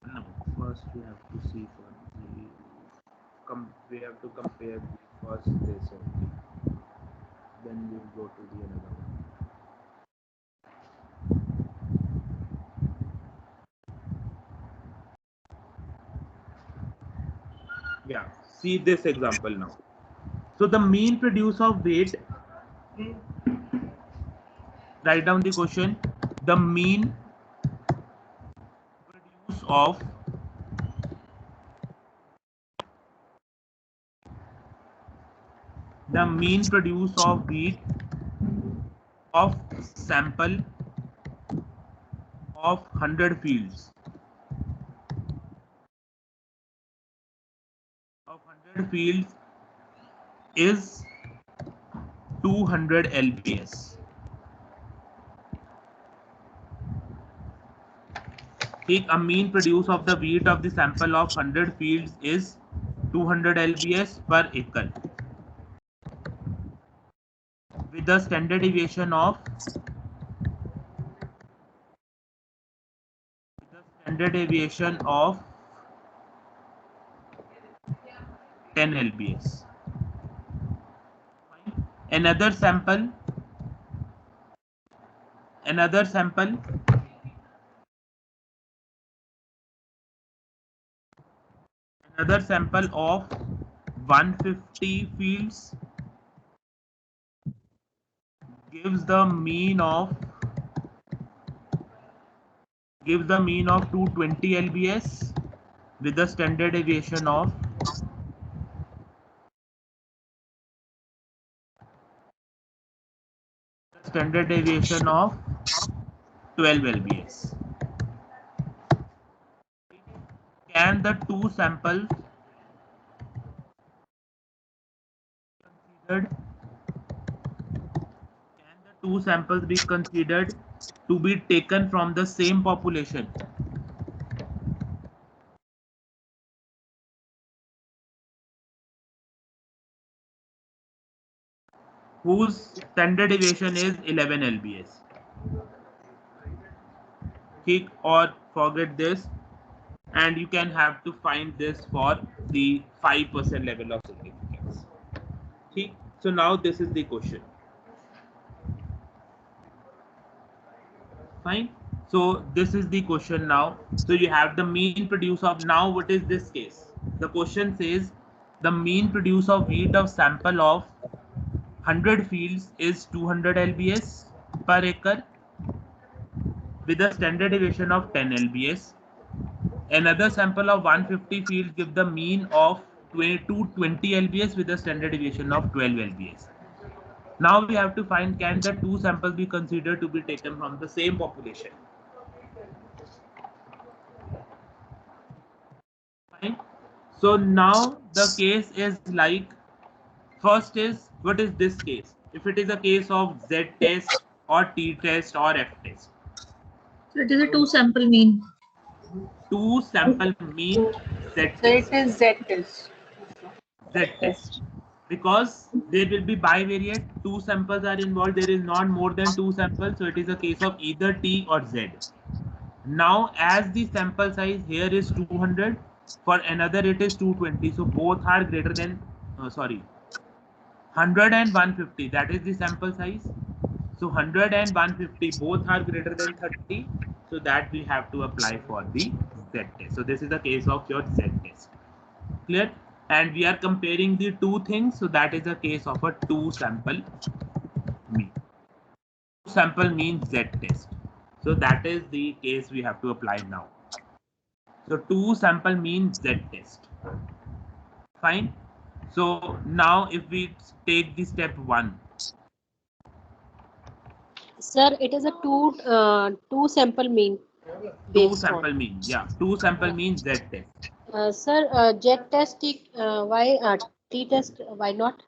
[SPEAKER 1] no. First we have to see for the we have to compare the first this only. Then we'll go to the another one. Yeah, see this example now. So the mean produce of weight, write down the question. The mean produce of wheat of sample of 100 fields is 200 lbs. A mean produce of the weight of the sample of 100 fields is 200 lbs per acre with a standard deviation of 10 lbs. Another sample of 150 fields gives the mean of 220 lbs with a standard deviation of 12 lbs. Can the two samples be considered to be taken from the same population? Whose standard deviation is 11 lbs. Kick or forget this, and you can have to find this for the 5% level of significance. Okay, so now this is the question. Fine. So this is the question now. So you have the mean produce of, now what is this case? The question says the mean produce of weight of sample of 100 fields is 200 lbs per acre with a standard deviation of 10 lbs. Another sample of 150 fields give the mean of 220 lbs with a standard deviation of 12 lbs. Now we have to find, can the two samples be considered to be taken from the same population? Fine. So now the case is like, first is, what is this case? If it is a case of Z test or T test or F test.
[SPEAKER 5] So it is a two sample mean.
[SPEAKER 1] Two sample mean Z test.
[SPEAKER 3] So it is Z test.
[SPEAKER 1] Z test. Because there will be bivariate, two samples are involved, there is not more than two samples, so it is a case of either T or Z. Now as the sample size here is 200, for another it is 220, so both are greater than 100 and 150, that is the sample size. So 100 and 150 both are greater than 30, so that we have to apply for the Z test. So this is the case of your Z test. Clear? And we are comparing the two things, so that is a case of a two sample mean. Sample mean Z test. So that is the case we have to apply now. So two sample mean Z test. Fine. So now if we take the step 1.
[SPEAKER 2] Sir, it is a two sample mean.
[SPEAKER 1] Two sample mean, yeah. Two sample mean Z test.
[SPEAKER 2] Sir, Z test, why T test? Why not?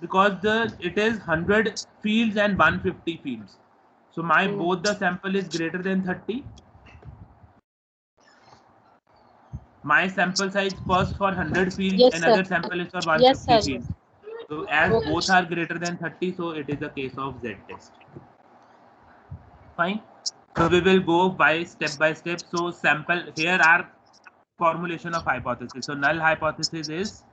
[SPEAKER 1] Because it is 100 fields and 150 fields. So my both the sample is greater than 30. My sample size first for 100 fields,
[SPEAKER 2] Yes,
[SPEAKER 1] another
[SPEAKER 2] sir.
[SPEAKER 1] sample is for 150
[SPEAKER 2] Yes, sir.
[SPEAKER 1] fields. So as both are greater than 30, so it is a case of Z test. Fine. So we will go by step. So sample, here are formulation of hypothesis. So null hypothesis is,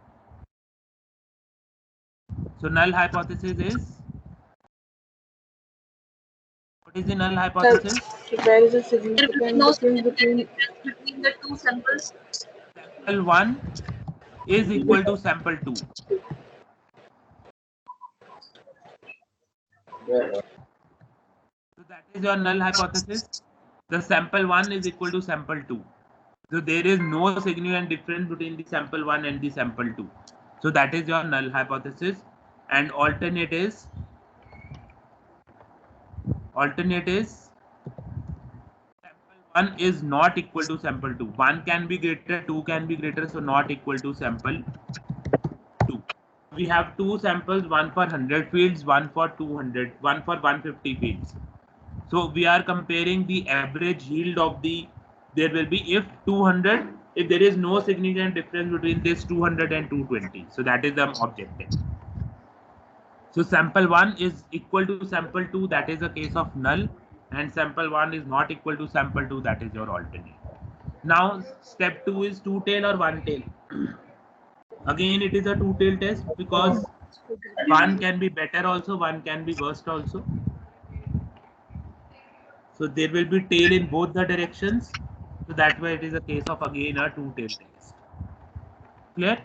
[SPEAKER 1] what is the null hypothesis?
[SPEAKER 3] There is a significant difference between
[SPEAKER 5] the two samples.
[SPEAKER 1] Sample 1 is equal to sample 2. So that is your null hypothesis. The sample 1 is equal to sample 2. So there is no significant difference between the sample 1 and the sample 2. So that is your null hypothesis. And alternate is 1 is not equal to sample 2. 1 can be greater, 2 can be greater, so not equal to sample 2. We have two samples, one for 100 fields, one for 200, one for 150 fields. So we are comparing the average yield of the, there will be if 200, if there is no significant difference between this 200 and 220. So that is the objective. So sample 1 is equal to sample 2, that is a case of null, and sample 1 is not equal to sample 2, that is your alternate. Now step 2 is two tail or one tail. Again it is a two tail test because one can be better also, one can be worst also. So there will be tail in both the directions. So that way it is a case of again a two tail test. Clear?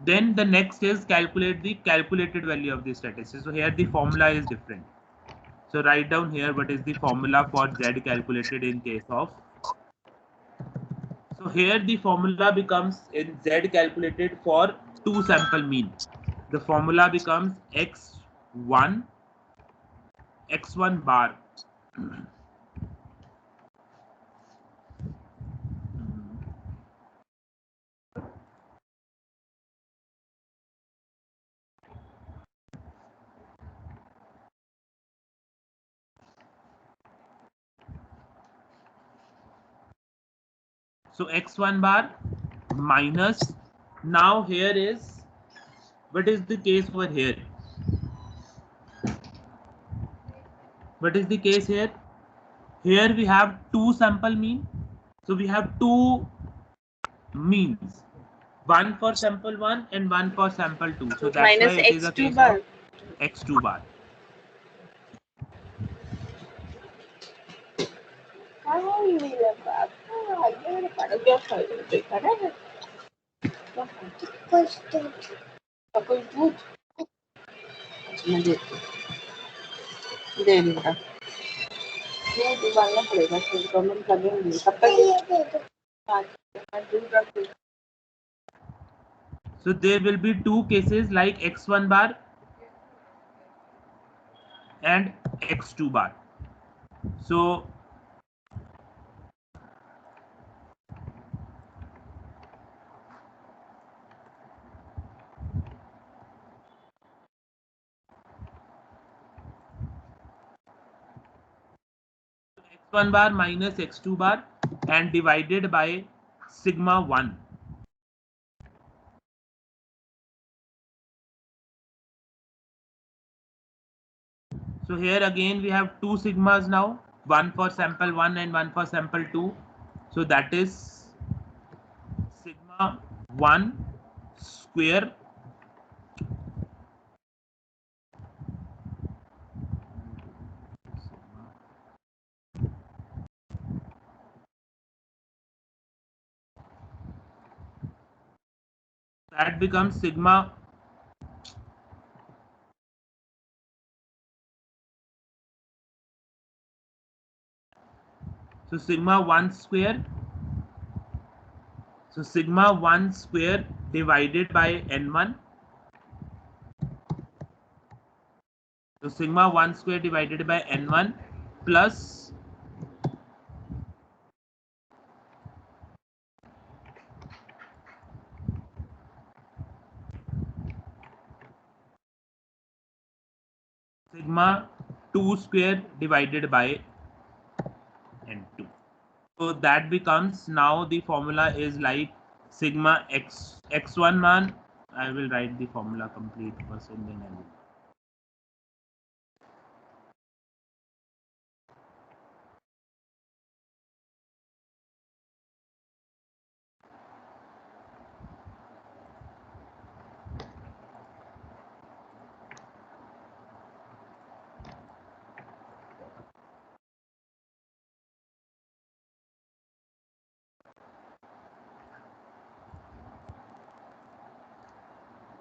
[SPEAKER 1] Then the next is calculate the calculated value of the statistic. So here the formula is different. So write down here what is the formula for Z calculated in case of. So here the formula becomes in Z calculated for two sample mean. The formula becomes x1 bar. So x1 bar minus, now here is, what is the case over here? What is the case here? Here we have two sample mean. So we have two means, one for sample 1 and one for sample 2. So that's
[SPEAKER 3] minus
[SPEAKER 1] why it is a
[SPEAKER 3] x2
[SPEAKER 1] case
[SPEAKER 3] bar.
[SPEAKER 1] of x2 bar.
[SPEAKER 3] दे दूंगा, ये डालना पड़ेगा, फिर government लगेंगे तब तक।
[SPEAKER 1] So there will be two cases like x1 bar and x2 bar. So x1 bar minus x2 bar and divided by sigma 1. So here again we have two sigmas now, one for sample 1 and one for sample 2. So that is sigma 1 square that becomes sigma so sigma 1 square, so sigma 1 square divided by n1, so sigma 1 square divided by n1 plus sigma 2 square divided by n2. So that becomes, now the formula is like sigma x1 man. I will write the formula complete first and then I will.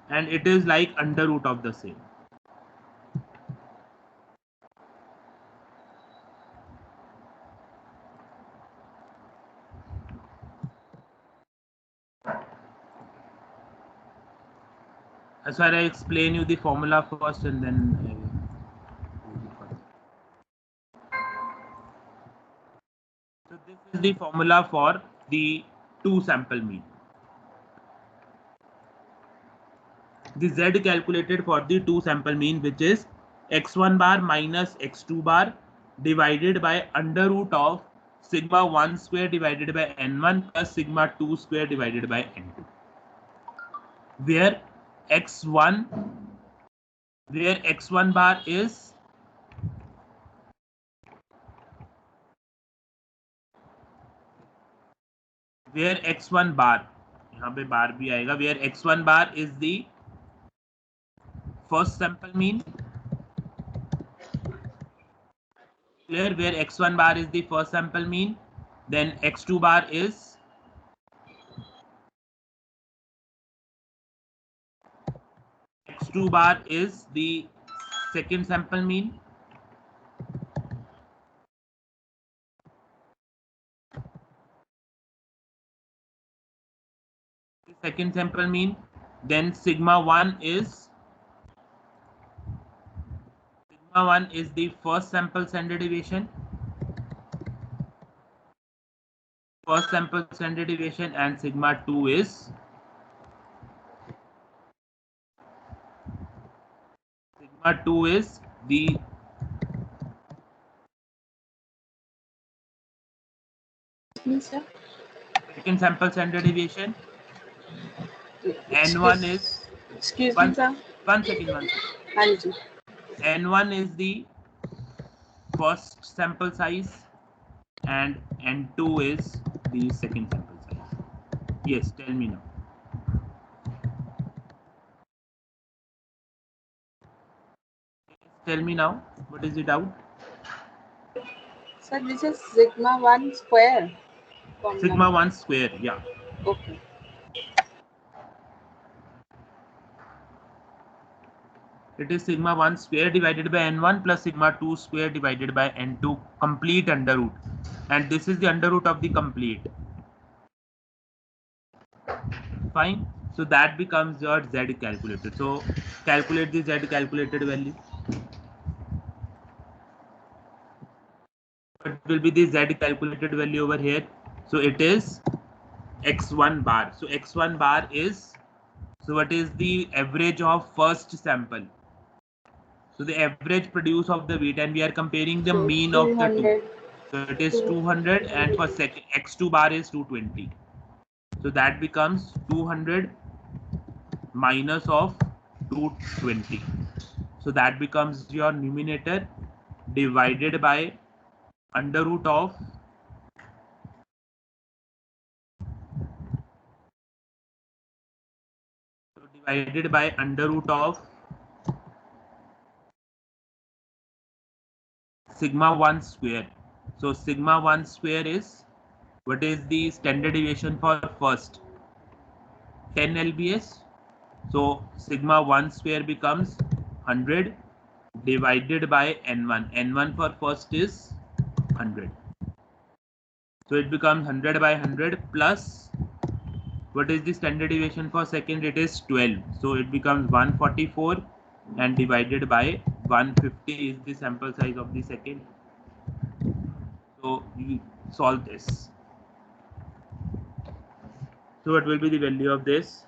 [SPEAKER 1] And it is like under root of the same. As far as I explain you the formula first and then I will. So this is the formula for the two sample mean. The Z calculated for the two sample mean, which is x1 bar minus x2 bar divided by under root of sigma 1 square divided by n1 plus sigma 2 square divided by n2, where x1 bar is where x1 bar, यहाँ पे बार भी आएगा, where x1 bar is the first sample mean, clear, where x1 bar is the first sample mean, then x2 bar is the second sample mean, then sigma 1 is the first sample standard deviation, and sigma 2 is the second sample standard deviation. N1 is,
[SPEAKER 3] Excuse me, sir.
[SPEAKER 1] one second.
[SPEAKER 3] हाँ जी.
[SPEAKER 1] N1 is the first sample size and N2 is the second sample size. Yes, tell me now. Tell me now, what is the doubt?
[SPEAKER 3] Sir, this is sigma 1 square.
[SPEAKER 1] Sigma 1 square, yeah.
[SPEAKER 3] Okay.
[SPEAKER 1] It is sigma 1 square divided by N1 plus sigma 2 square divided by N2 complete under root. And this is the under root of the complete. Fine. So that becomes your Z calculated. So calculate the Z calculated value. What will be the Z calculated value over here? So it is x1 bar. So x1 bar is, so what is the average of first sample? So the average produce of the wheat, and we are comparing the
[SPEAKER 3] So
[SPEAKER 1] mean of the two.
[SPEAKER 3] 200.
[SPEAKER 1] So it is 200 and for second x2 bar is 220. So that becomes 200 minus of 220. So that becomes your numerator divided by under root of sigma 1 square. So sigma 1 square is, what is the standard deviation for first? 10 lbs. So sigma 1 square becomes 100 divided by n1. n1 for first is 100. So it becomes 100 by 100 plus, what is the standard deviation for second? It is 12. So it becomes 144 and divided by 150 is the sample size of the second. So you solve this. So what will be the value of this?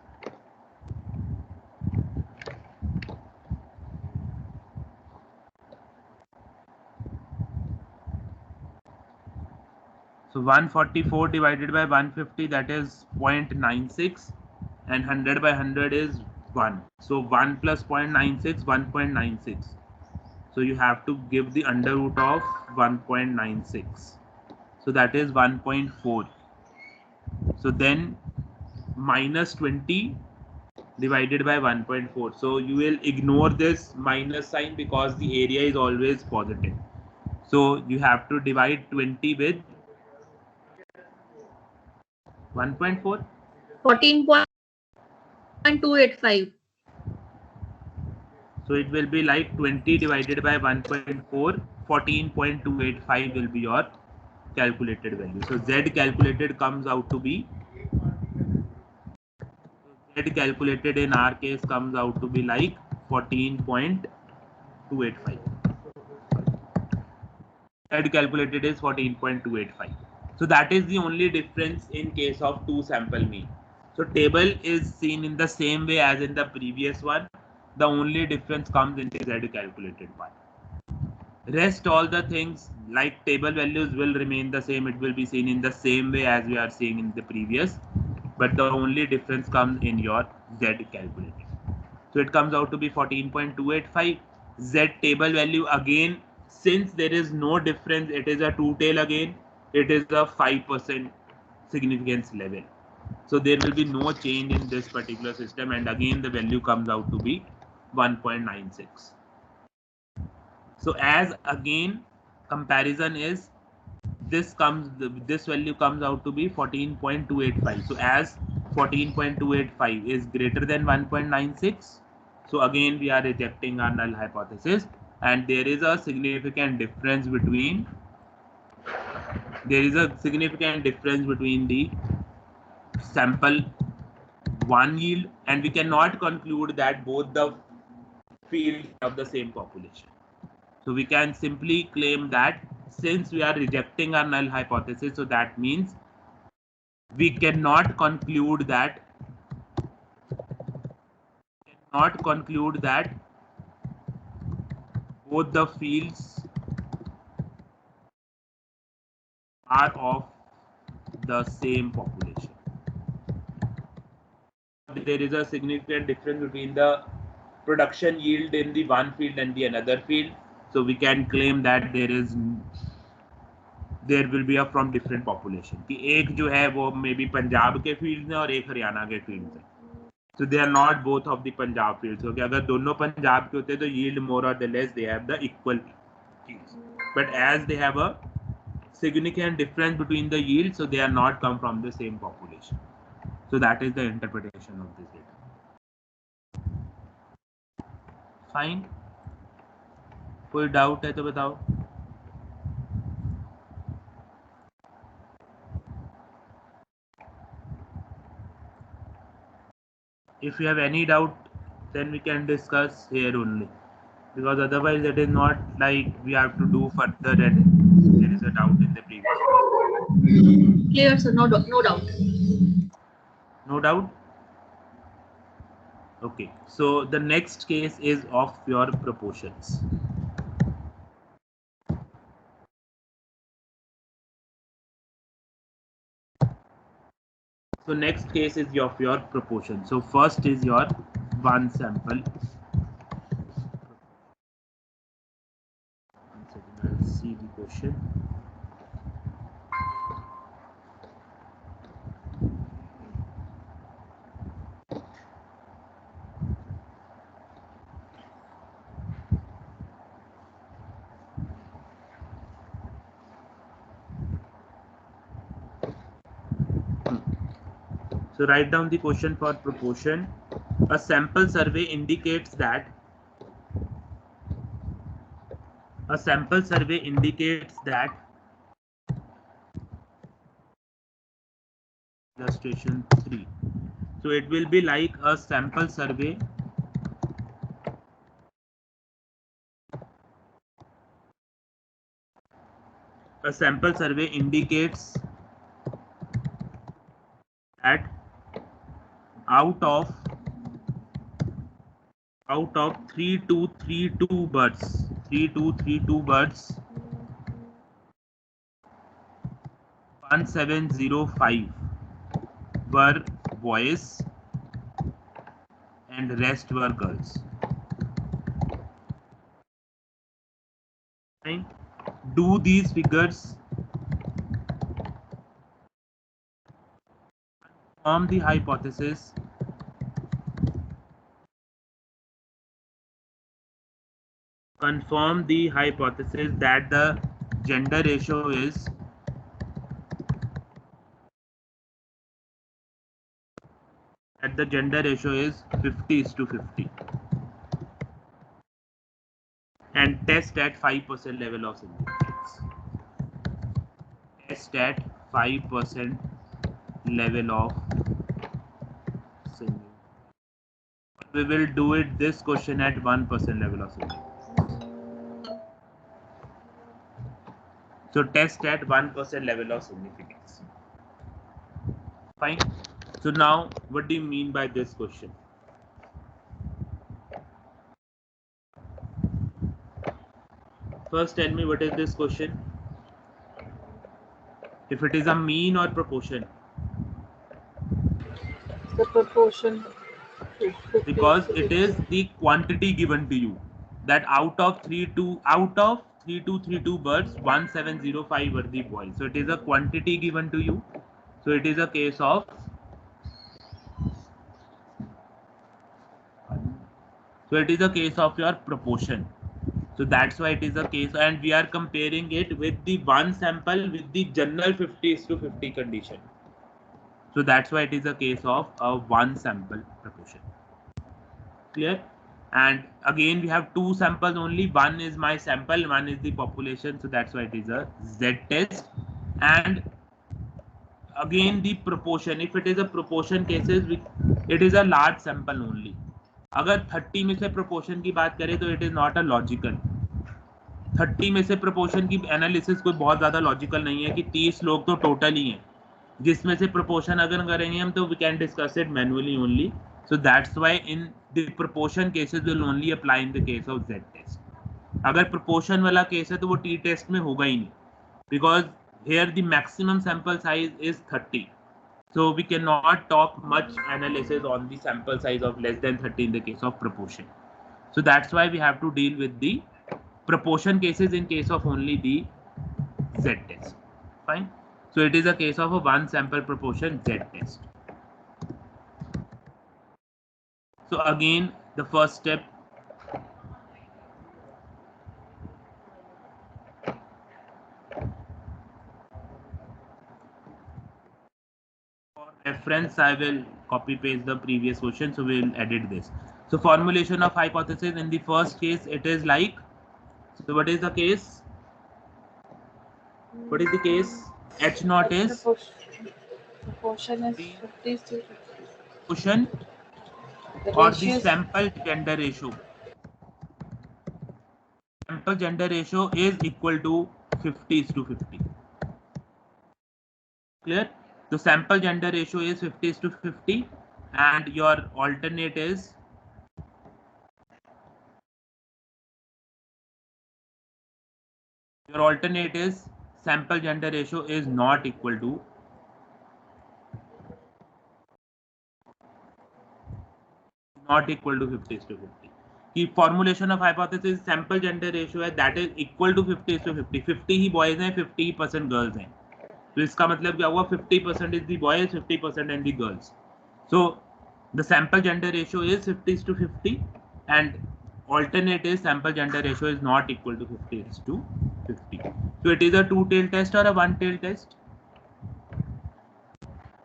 [SPEAKER 1] So 144 divided by 150, that is 0.96, and 100 by 100 is 1. So 1 plus 0.96, 1.96. So you have to give the under root of 1.96. So that is 1.4. So then minus 20 divided by 1.4. So you will ignore this minus sign because the area is always positive. So you have to divide 20 with 1.4.
[SPEAKER 5] 14.285.
[SPEAKER 1] So it will be like 20 divided by 1.4, 14.285 will be your calculated value. So Z calculated comes out to be, Z calculated in our case comes out to be like 14.285. Z calculated is 14.285. So that is the only difference in case of two sample mean. So table is seen in the same way as in the previous one. The only difference comes in the Z calculated part. Rest all the things like table values will remain the same. It will be seen in the same way as we are seeing in the previous, but the only difference comes in your Z calculated. So it comes out to be 14.285. Z table value again, since there is no difference, it is a two tail again. It is a 5% significance level. So there will be no change in this particular system, and again the value comes out to be 1.96. So as again comparison is this value comes out to be 14.285. So as 14.285 is greater than 1.96, so again we are rejecting our null hypothesis, and there is a significant difference between the sample 1 yield, and we cannot conclude that both the fields have the same population. So we can simply claim that since we are rejecting our null hypothesis, so that means we cannot conclude that both the fields are of the same population. There is a significant difference between the production yield in the one field and the another field. So we can claim that there will be a from different population. कि एक जो है वो maybe Punjab के fields हैं और एक हरियाणा के fields हैं. So they are not both of the Punjab fields. Okay, अगर दोनों पंजाब के होते तो yield more or less they have the equal yields. But as they have a significant difference between the yields, so they are not come from the same population. So that is the interpretation of this data. Fine. कोई doubt है तो बताओ. If you have any doubt, then we can discuss here only, because otherwise it is not like we have to do further and there is a doubt in the previous one.
[SPEAKER 5] Clear, sir. No doubt.
[SPEAKER 1] No doubt? Okay, so the next case is of your proportions. So next case is of your proportion. So first is your one sample. One second, I'll see the question. So write down the question for proportion. A sample survey indicates that illustration 3. So it will be like a sample survey indicates that out of 3232 birds, 1705 were boys and rest were girls. Fine. Do these figures confirm the hypothesis that the gender ratio is 50:50 and test at 5% level of significance. Test at 5% level of significance. We will do this question at 1% level of significance. So test at 1% level of significance. Fine. So now, what do you mean by this question? First, tell me what is this question? If it is a mean or proportion?
[SPEAKER 3] The proportion. 50,
[SPEAKER 1] Because it is the quantity given to you, that out of 3232 birds, 1705 were the boys. So it is a quantity given to you. So it is a case of your proportion. So that's why it is a case, and we are comparing it with the one sample with the general 50:50 condition. So that's why it is a case of a one sample proportion. Clear? And again, we have two samples only. One is my sample, one is the population. So that's why it is a Z test. And again, the proportion, if it is a proportion cases, it is a large sample only. अगर 30 में से proportion की बात करें तो it is not a logical. 30 में से proportion की analysis कोई बहुत ज़्यादा logical नहीं है कि 30 लोग तो total ही हैं, जिसमें से proportion अगर करेंगे हम तो we can discuss it manually only. So that's why in the proportion cases will only apply in the case of Z test. अगर proportion वाला case है तो वो T test में होगा ही नहीं, because here the maximum sample size is 30. So we cannot talk much analysis on the sample size of less than 30 in the case of proportion. So that's why we have to deal with the proportion cases in case of only the Z test. Fine. So it is a case of a one sample proportion Z test. So again, the first step, for reference, I will copy paste the previous question. So we will edit this. So formulation of hypothesis in the first case, it is like, so what is the case? What is the case? H naught is
[SPEAKER 3] proportion is 50:50.
[SPEAKER 1] proportion or the sample gender ratio. Sample gender ratio is equal to 50:50. Clear? The sample gender ratio is 50:50, and your alternate is sample gender ratio is not equal to 50:50. The formulation of hypothesis sample gender ratio है that is equal to 50:50. 50 he boys हैं, 50% girls हैं. तो इसका मतलब क्या हुआ? 50% is the boys, 50% and the girls. So the sample gender ratio is 50:50, and alternate is sample gender ratio is not equal to 50:50. So it is a two-tailed test or a one-tailed test?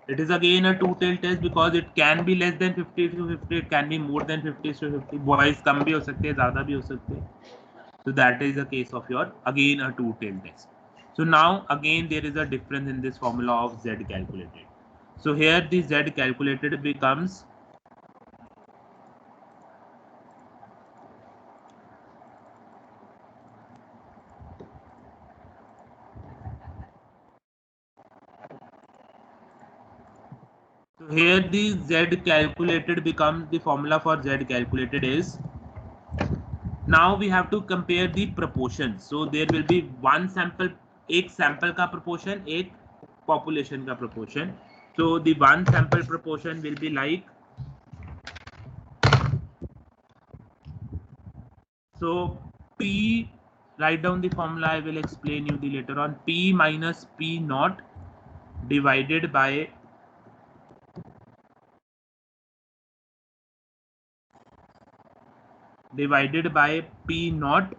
[SPEAKER 1] It is again a two-tailed test because it can be less than 50:50, it can be more than 50:50. Boys कम भी हो सकते हैं, ज़्यादा भी हो सकते हैं. So that is the case of your again a two-tailed test. So now again there is a difference in this formula of Z calculated. So here the Z calculated becomes here the Z calculated becomes the formula for Z calculated is, now we have to compare the proportions. So there will be one sample, एक sample का proportion, एक population का proportion. So the one sample proportion will be like, so P, write down the formula, I will explain you the later on. P minus P naught divided by P naught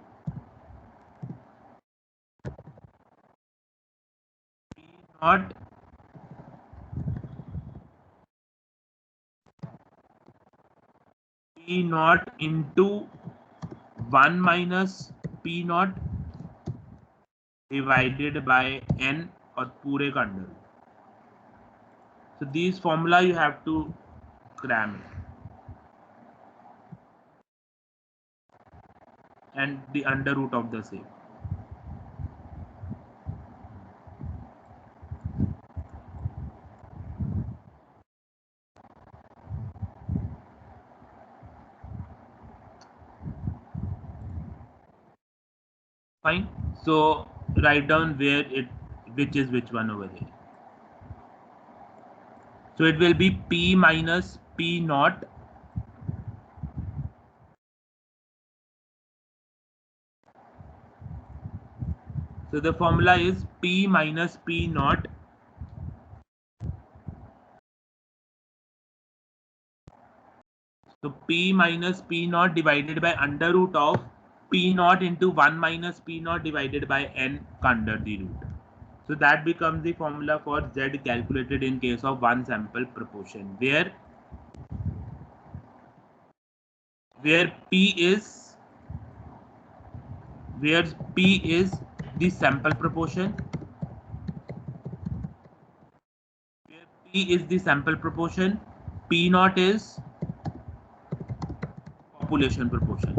[SPEAKER 1] into 1 minus P naught divided by N और पूरे का under. So these formula you have to cram it. And the under root of the same. Fine. So write down where it, which is which one over here. So it will be P minus P naught So the formula is P minus P naught So P minus P naught divided by under root of P naught into 1 minus P naught divided by N under the root. So that becomes the formula for Z calculated in case of one sample proportion, where P is the sample proportion, where P is the sample proportion, P naught is population proportion.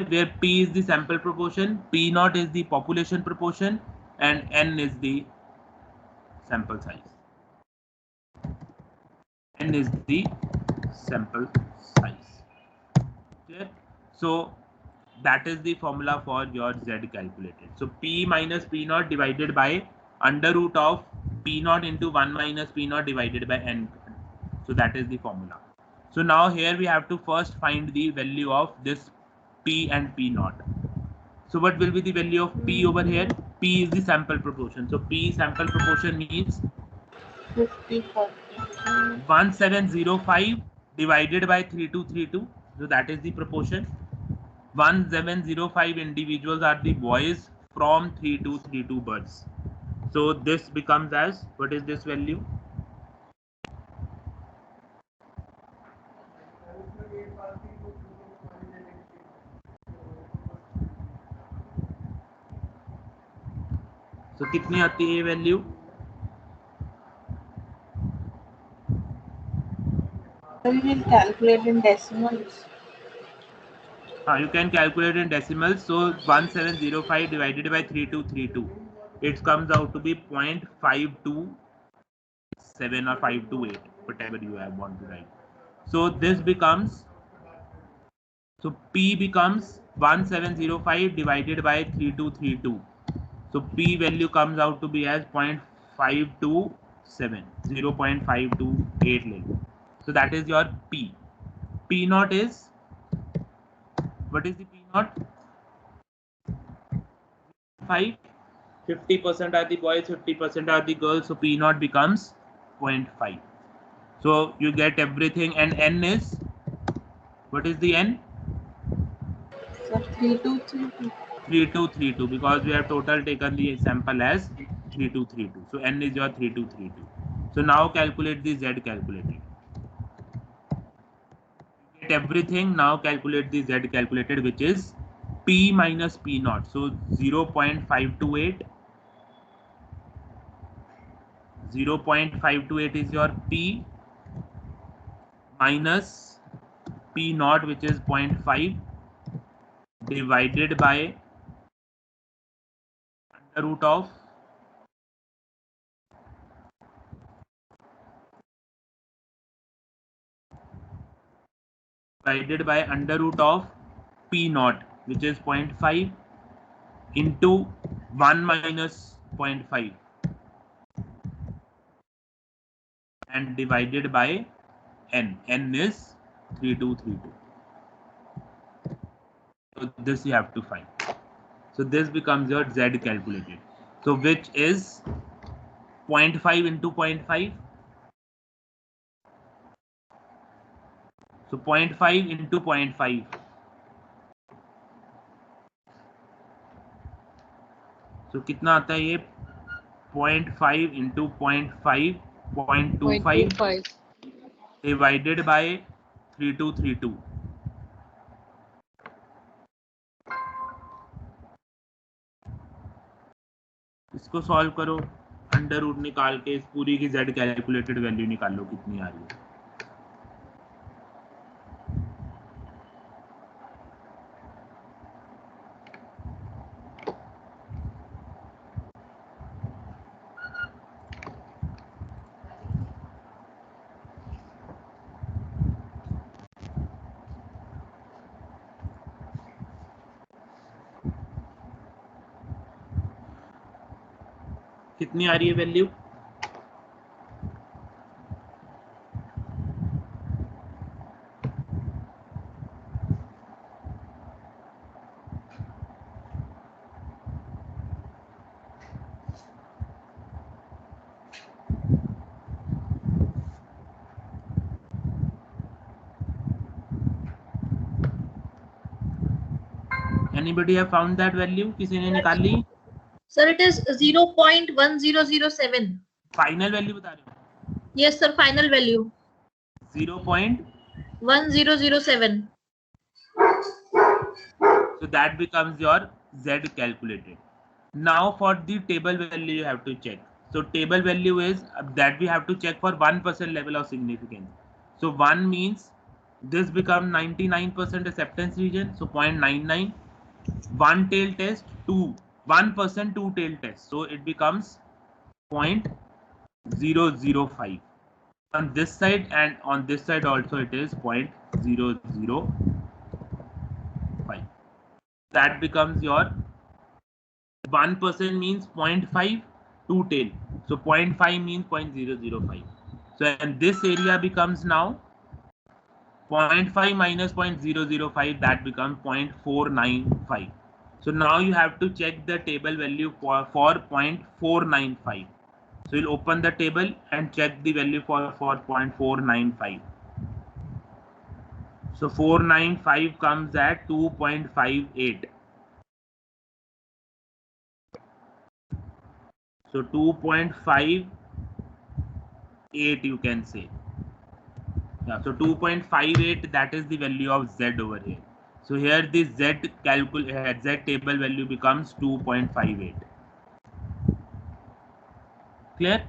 [SPEAKER 1] Where P is the sample proportion, P naught is the population proportion, and N is the sample size. N is the sample size. Clear? So that is the formula for your Z calculated. So P minus P naught divided by under root of P naught into 1 minus P naught divided by N. So that is the formula. So now here we have to first find the value of this P and P naught. So what will be the value of P over here? P is the sample proportion. So P sample proportion means
[SPEAKER 3] 54.
[SPEAKER 1] 1705 divided by 3232. So that is the proportion. 1705 individuals are the boys from 3232 births. So this becomes as, what is this value? So कितनी आती है ये value?
[SPEAKER 3] So you can calculate in decimals.
[SPEAKER 1] You can calculate in decimals. So 1705 divided by 3232. It comes out to be 0.527 or 528, whatever you have want to write. So this becomes, so P becomes 1705 divided by 3232. So P value comes out to be as 0.527, 0.528. So that is your P. P naught is, what is the P naught? 5. 50% are the boys, 50% are the girls. So P naught becomes 0.5. So you get everything, and N is, what is the N?
[SPEAKER 3] So 3232.
[SPEAKER 1] 3232, because we have total taken the sample as 3232. So N is your 3232. So now calculate the Z calculated. You get everything. Now calculate the Z calculated, which is P minus P naught. So 0.528. 0.528 is your P minus P naught, which is 0.5, divided by under root of P naught, which is 0.5 into 1 minus 0.5 and divided by N. N is 3232. So this you have to find. So this becomes your Z calculated. So which is 0.5 into 0.5. So 0.5 into 0.5. So कितना आता है ये? 0.5 into 0.5, 0.25 divided by 3232. इसको solve करो, under root निकाल के इस पूरी की Z कैलकुलेटेड वैल्यू निकालो कितनी आ रही है. कितनी आ रही है value? Anybody have found that value? किसी ने निकाल ली?
[SPEAKER 5] Sir, it is 0.1007.
[SPEAKER 1] Final value बता रहे हो?
[SPEAKER 5] Yes, sir. Final value
[SPEAKER 1] 0.1007.
[SPEAKER 5] 1007.
[SPEAKER 1] So that becomes your Z calculated. Now for the table value you have to check. So table value is that we have to check for 1% level of significance. So 1 means this becomes 99% acceptance region. So 0.99. One tail test, 1% two tail test. So it becomes 0.005 on this side, and on this side also it is 0.005. That becomes your 1% means 0.5 two tail. So 0.5 means 0.005. So and this area becomes now 0.5 minus 0.005, that becomes 0.495. So now you have to check the table value for 0.495. So you'll open the table and check the value for 0.495. So 495 comes at 2.58. So 2.58 you can say. Yeah, so 2.58, that is the value of Z over here. So here the Z table value becomes 2.58. Clear?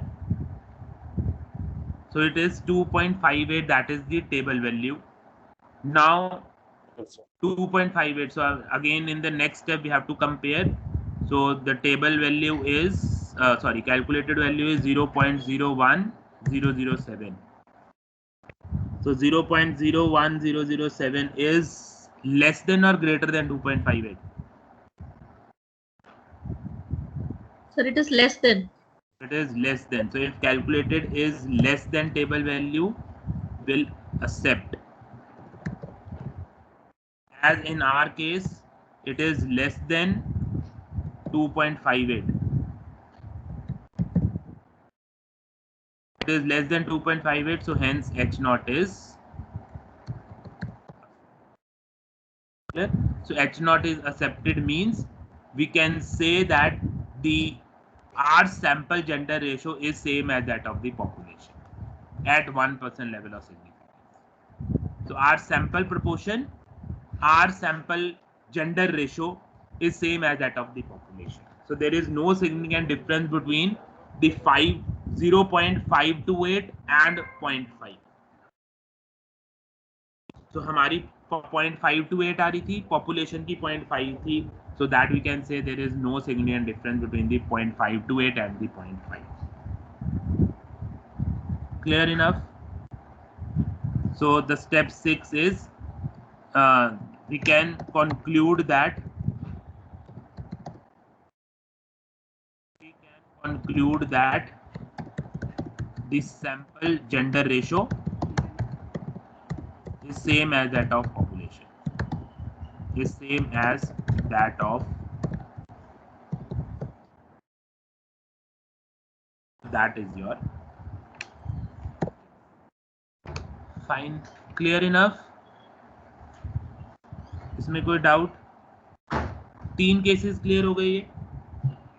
[SPEAKER 1] So it is 2.58, that is the table value. Now 2.58. So again in the next step we have to compare. So the table value is calculated value is 0.01007. So 0.01007 is less than or greater than 2.58?
[SPEAKER 5] Sir, it is less than.
[SPEAKER 1] It is less than. So if calculated is less than table value, will accept. As in our case, it is less than 2.58. It is less than 2.58, so hence H0 is clear. So H0 is accepted means we can say that the our sample gender ratio is same as that of the population at 1% level of significance. So our sample proportion, our sample gender ratio is same as that of the population. So there is no significant difference between the 0.528 and 0.5. So हमारी 0.528 आ रही थी, population की 0.5 थी. So that we can say there is no significant difference between the 0.528 and the 0.5. Clear enough? So the step 6 is we can conclude that the sample gender ratio is same as that of population. Is same as that of that is your fine. Clear enough? इसमें कोई doubt? 3 cases clear हो गई है.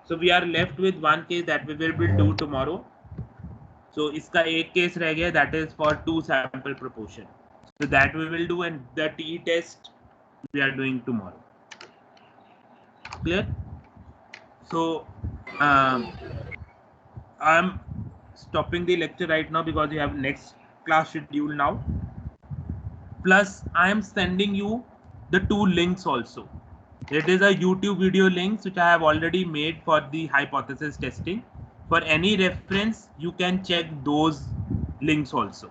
[SPEAKER 1] So we are left with one case that we will do tomorrow. So इसका एक case रह गया, that is for 2 sample proportion. So that we will do, and the T test we are doing tomorrow. Clear? So I'm stopping the lecture right now because we have next class schedule now. Plus I am sending you the 2 links also. It is a YouTube video links which I have already made for the hypothesis testing. For any reference, you can check those links also.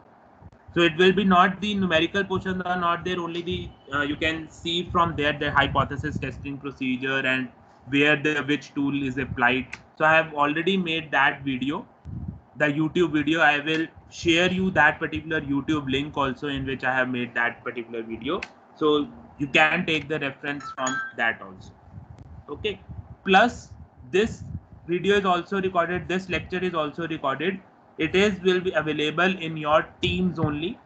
[SPEAKER 1] So it will be not the numerical portions are not there, only the you can see from there the hypothesis testing procedure and where which tool is applied. So I have already made that video, the YouTube video. I will share you that particular YouTube link also, in which I have made that particular video. So you can take the reference from that also. Okay. Plus this video is also recorded. This lecture is also recorded. It will be available in your Teams only.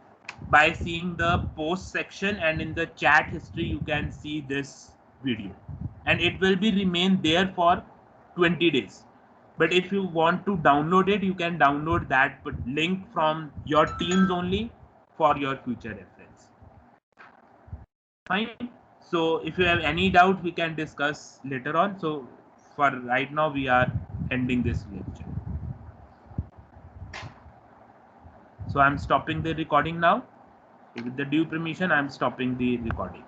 [SPEAKER 1] By seeing the post section, and in the chat history you can see this video, and it will be remain there for 20 days. But if you want to download it, you can download that link from your Teams only for your future reference. Fine. So if you have any doubt, we can discuss later on. So for right now, we are ending this lecture. So I'm stopping the recording now. With the due permission, I'm stopping the recording.